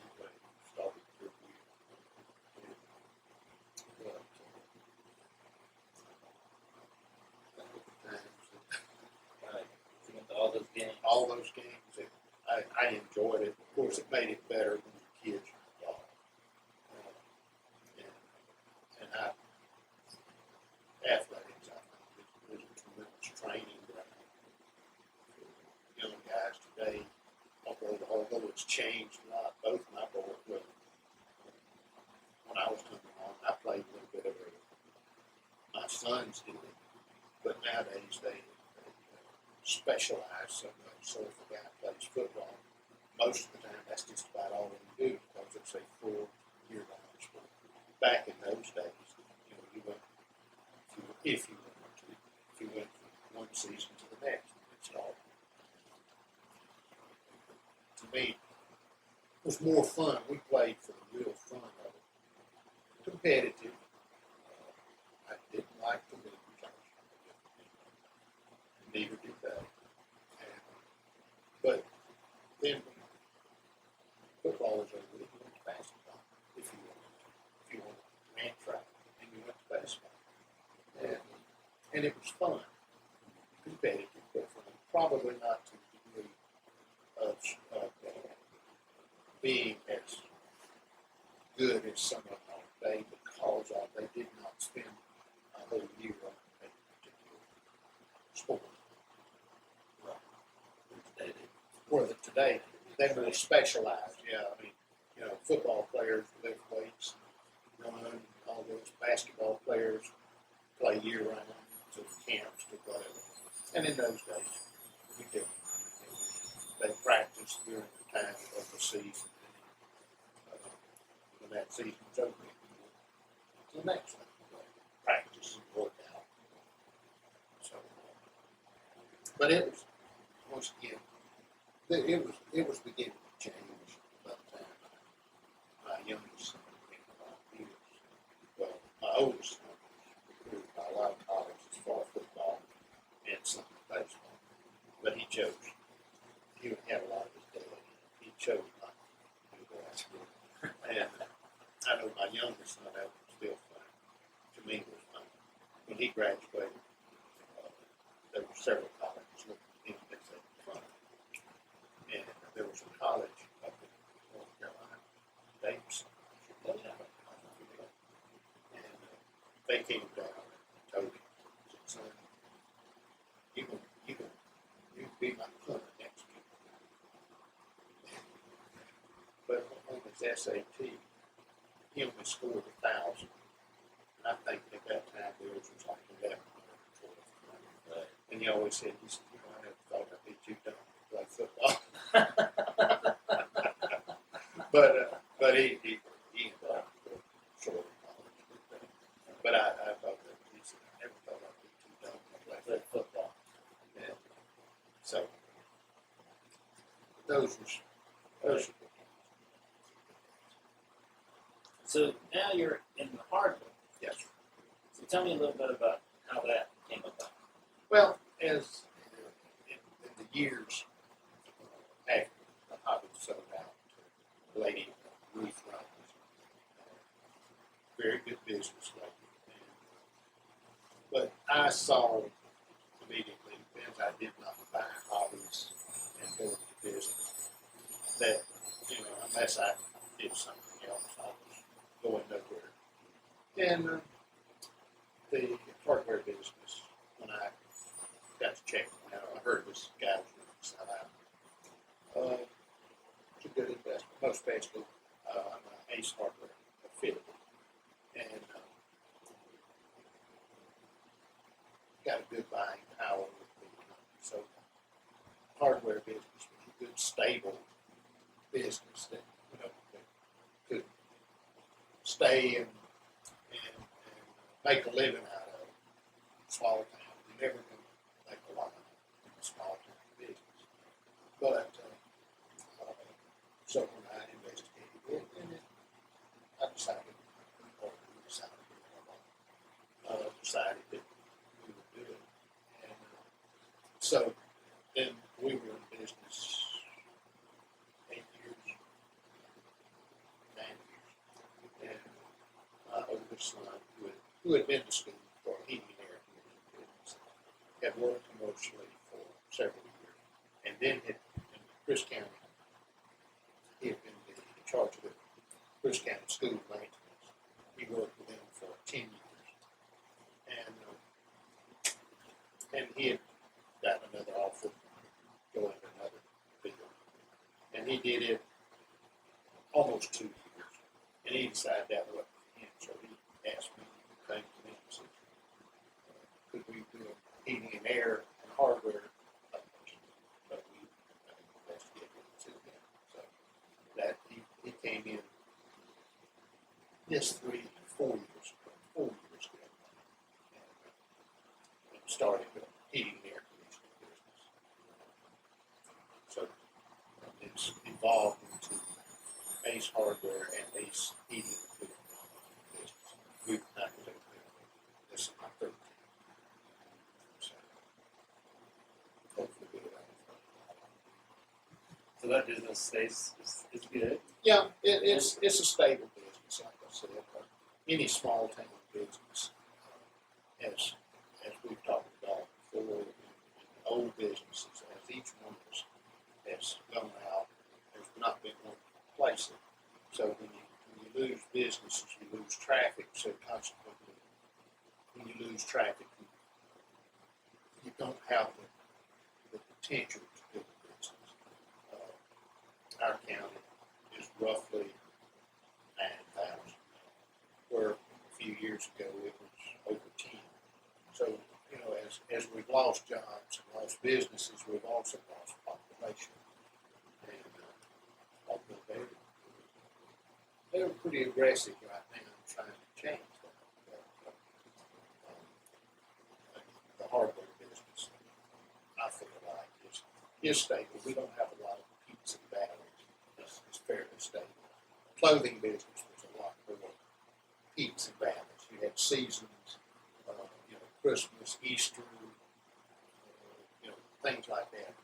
Started through the year. But that was the times that Right. You went to all those games. all those games. I enjoyed it. Of course, it made it better when the kids were involved. And athletics, I think, is a tremendous training ground for young guys today. Although it's changed a lot, both my boys, well, when I was coming on, I played a little bit of it. My sons did it, but nowadays they specialize so much. So if a guy plays football, most of the time that's just about all they do because it's a full year-round sport. Back in those days, you went if you went from one season to the next, it's all. To me, it was more fun. We played for the real fun of it. Competitive. I didn't like to lose. Neither did they. But then football was over. You went to basketball if you wanted to ran track, and you went to basketball. And it was fun, competitive, but fun. Probably not to the degree of being as good as some of them are today because they did not spend a whole year on a particular sport. Where today they're more specialized. Yeah, I mean, football players lift weights, run, all those basketball players play year round to camps to whatever. And in those days, we did. They practiced during the time of the season. When that season was over, the next one, practice and work out. So, but it was once again. It was beginning to change by the time my youngest son came about years. Well, my oldest son was recruited by a lot of colleges but he chose. He had a lot of his dad. He chose not to go to school. And I know my youngest son, that was still fun. To me, it was fun. When he graduated, there were several colleges looking at him as a fun. And there was a college up in North Carolina, Davis. And they came down and told him, son, you can be my son next year. But on his SAT, he only scored 1,000. And I think at that time theirs was like 11 or 12. And he always said, he said, I never thought I'd be too dumb to play football. But he ended up short of college. But I thought that he said, I never thought I'd be too dumb to play football. And so those were So now you're in the hardware. yes. So tell me a little bit about how that came about. Well, as in the years after the hobby sold out to Lady Ruth Rogers, very good business lady. But I saw immediately, as I did not buy hobbies and go into business, that, unless I did something else, I was going nowhere. And the hardware business, when I got to check it out, I heard this guy was really sell out. It's a good investment. Most basically, I'm an Ace Hardware affiliate. And got a good buying power with the company. So hardware business was a good, stable business that, that could stay and make a living out of small town. You're never going to make a lot in a small town business. But so when I investigated it, I decided that we would do it. And so then we were in business 8 years, 9 years. And my oldest son, who had been to school for heating and air conditioning business, had worked commercially for several years. And then in Chris County, he had been in charge of the Chris County School maintenance. He worked with them for 10 years. And he had gotten another offer to go into another field. And he did it almost 2 years. And he decided that wasn't for him. So he asked me, came to me and said, could we do heating and air and hardware? But we investigated it to him. So that he came in this 4 years ago. And started the heating and air conditioning business. So it's evolved into Ace Hardware and Ace Heating and Cooling business. We've not been able to this is my 13th. So hopefully we'll get it. So that business stays is good. Yeah, it's a stable business, like I said. Any small town business, as we've talked about before, in old businesses, as each one has gone out, there's not been one to replace it. So when you lose businesses, you lose traffic. So consequently, when you lose traffic, you don't have the potential to do the business. Our county is roughly 9,000, where a few years ago it was over 10. So, as we've lost jobs and lost businesses, we've also lost population. And although they're pretty aggressive right now trying to change that. The hardware business, I feel like, is stable. We don't have a lot of peaks and valleys. It's fairly stable. Clothing business was a lot more peaks and valleys. You had seasons, Christmas, Easter, things like that.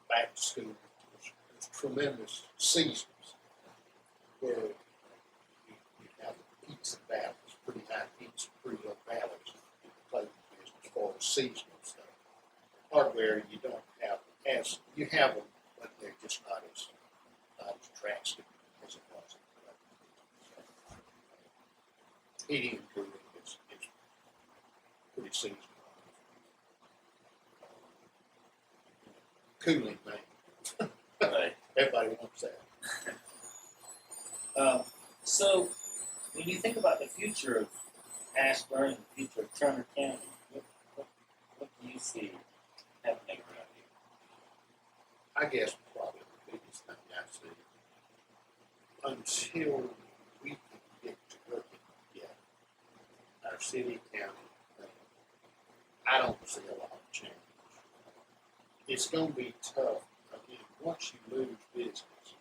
back to school, there's tremendous seasons where you have peaks and valleys, pretty high peaks, pretty low valleys in the clothing business for the seasonal stuff. Hardware, you don't have as you have them, but they're just not as drastic as it was. Heating and cooling is pretty seasonal. Cooling, man. Right. Everybody wants that. So, when you think about the future of Ashburn and the future of Turner County, what do you see happening around here? I guess probably the biggest thing I see until we can get to working together, our city, county, I don't see a lot of change. It's going to be tough. Again, once you lose businesses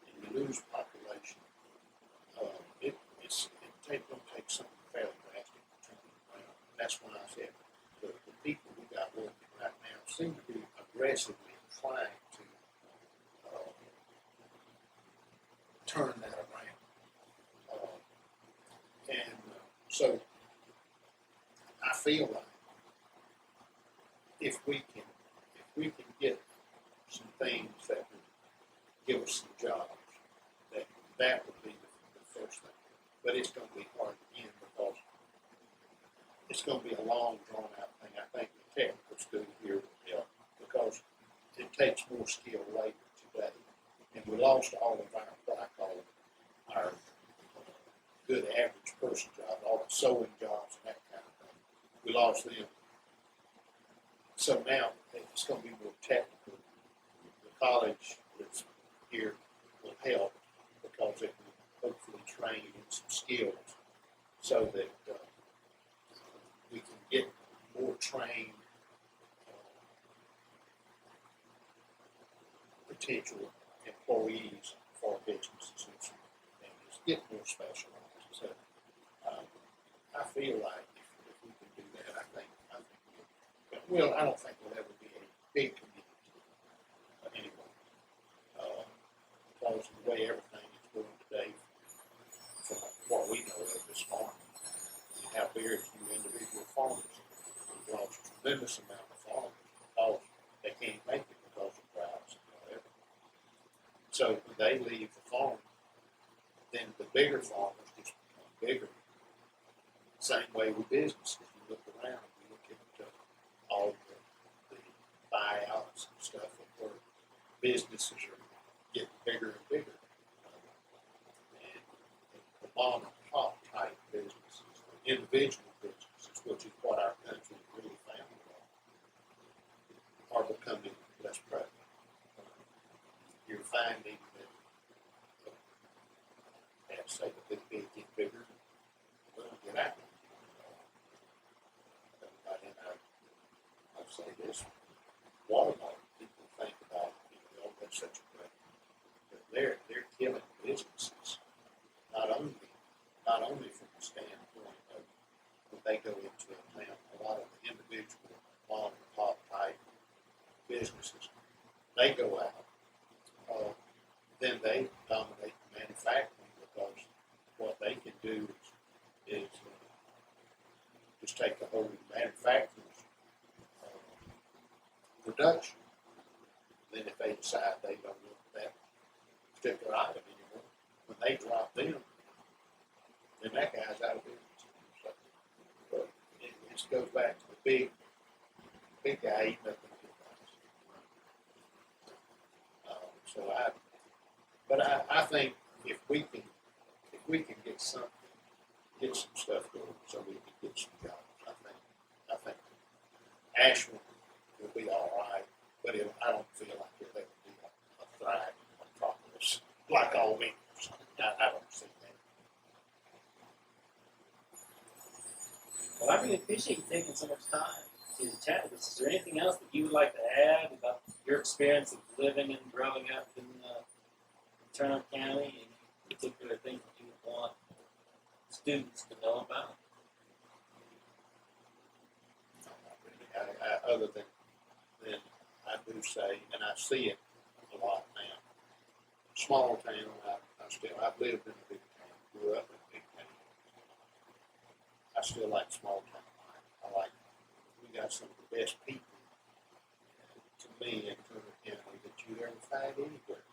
and you lose population, it's going to take something fairly drastic to turn it around. That's when I said the people we got working right now seem to be aggressively trying to turn that around. So I feel like if we can get some things that would give us some jobs, that would be the first thing. But it's going to be hard again because it's going to be a long, drawn out thing. I think the technical school here will help because it takes more skilled labor today. And we lost all of our, what I call our good average person jobs, all the sewing jobs and that kind of thing. We lost them. So now it's going to be more technical. The college that's here will help because it will hopefully train in some skills so that we can get more trained potential employees for businesses and just get more specialized. So I feel like if we can do that, I think well, I don't think we'll ever be a big community anyway. Because of the way everything is going today, from what we know of this farming, you have very few individual farmers. We've lost a tremendous amount of farmers because they can't make it because of droughts and whatever. So when they leave the farm, then the bigger farmers just become bigger. Same way with business. If you look around, you look at all the buyouts and stuff where businesses are getting bigger and bigger. And the mom and pop type businesses, the individual businesses, which is what our country is really founded on, are becoming less prevalent. You're finding that, as say, the big get bigger, we'll get out. Everybody in our, I'll say this, Walmart, people think about, oh, that's such a great, but they're killing businesses, not only from the standpoint of when they go into a town, a lot of the individual mom and pop type businesses, they go out, then they dominate the manufacturing because what they can do is just take the whole manufacturer's production. Then if they decide they don't want that particular item anymore, when they drop them, then that guy's out of business. So, but it just goes back to the big guy eating up the little guys. I think if we can get some stuff going, so we can get some jobs, I think Ashland will be all right, but I don't feel like it'll ever be a thriving metropolis like all Memphis. I don't see that. Well, I really appreciate you taking so much time to chat with us. Is there anything else that you would like to add about your experience of living and growing up in Turner County, and particular things that you would want students to know about? Other than I do who say, and I see it a lot now. Small town, I've lived in a big town, grew up in a big town. I still like small town life. I like, we got some of the best people, to me, in Turner County that you ever find anywhere.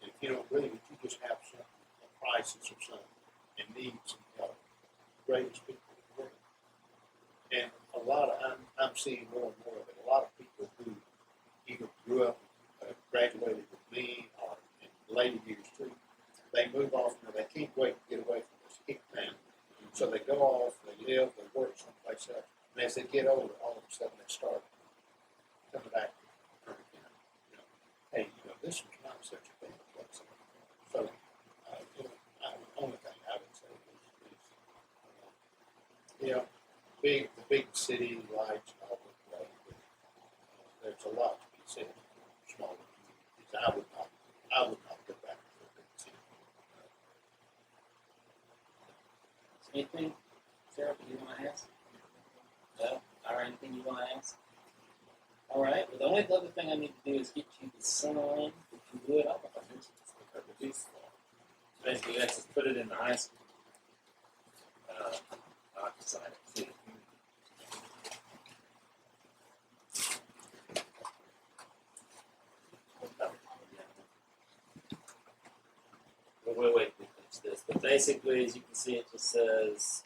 And if you don't believe it, you just have some, a crisis or something, and need some help. Greatest people in the world. And a lot of, I'm seeing more and more of it. A lot of people who either grew up, graduated with me, or in later years too, they move off, and they can't wait to get away from this hick town. So they go off, they live, they work someplace else, and as they get older, all of a sudden they start coming back to Turner County. You know, hey, this was not such a bad place. So, the only thing I would say is the big city lights and all that way, but there's a lot to be said for smaller communities. I would not go back to a big city. Anything, Sarah, you want to ask? No? Or anything you want to ask? All right. Well, the only other thing I need to do is get you the sign, if you would. I don't know if I mentioned this before, but these, basically, let's just put it in the high school. I'll sign it too. We'll wait to finish this. But basically, as you can see, it just says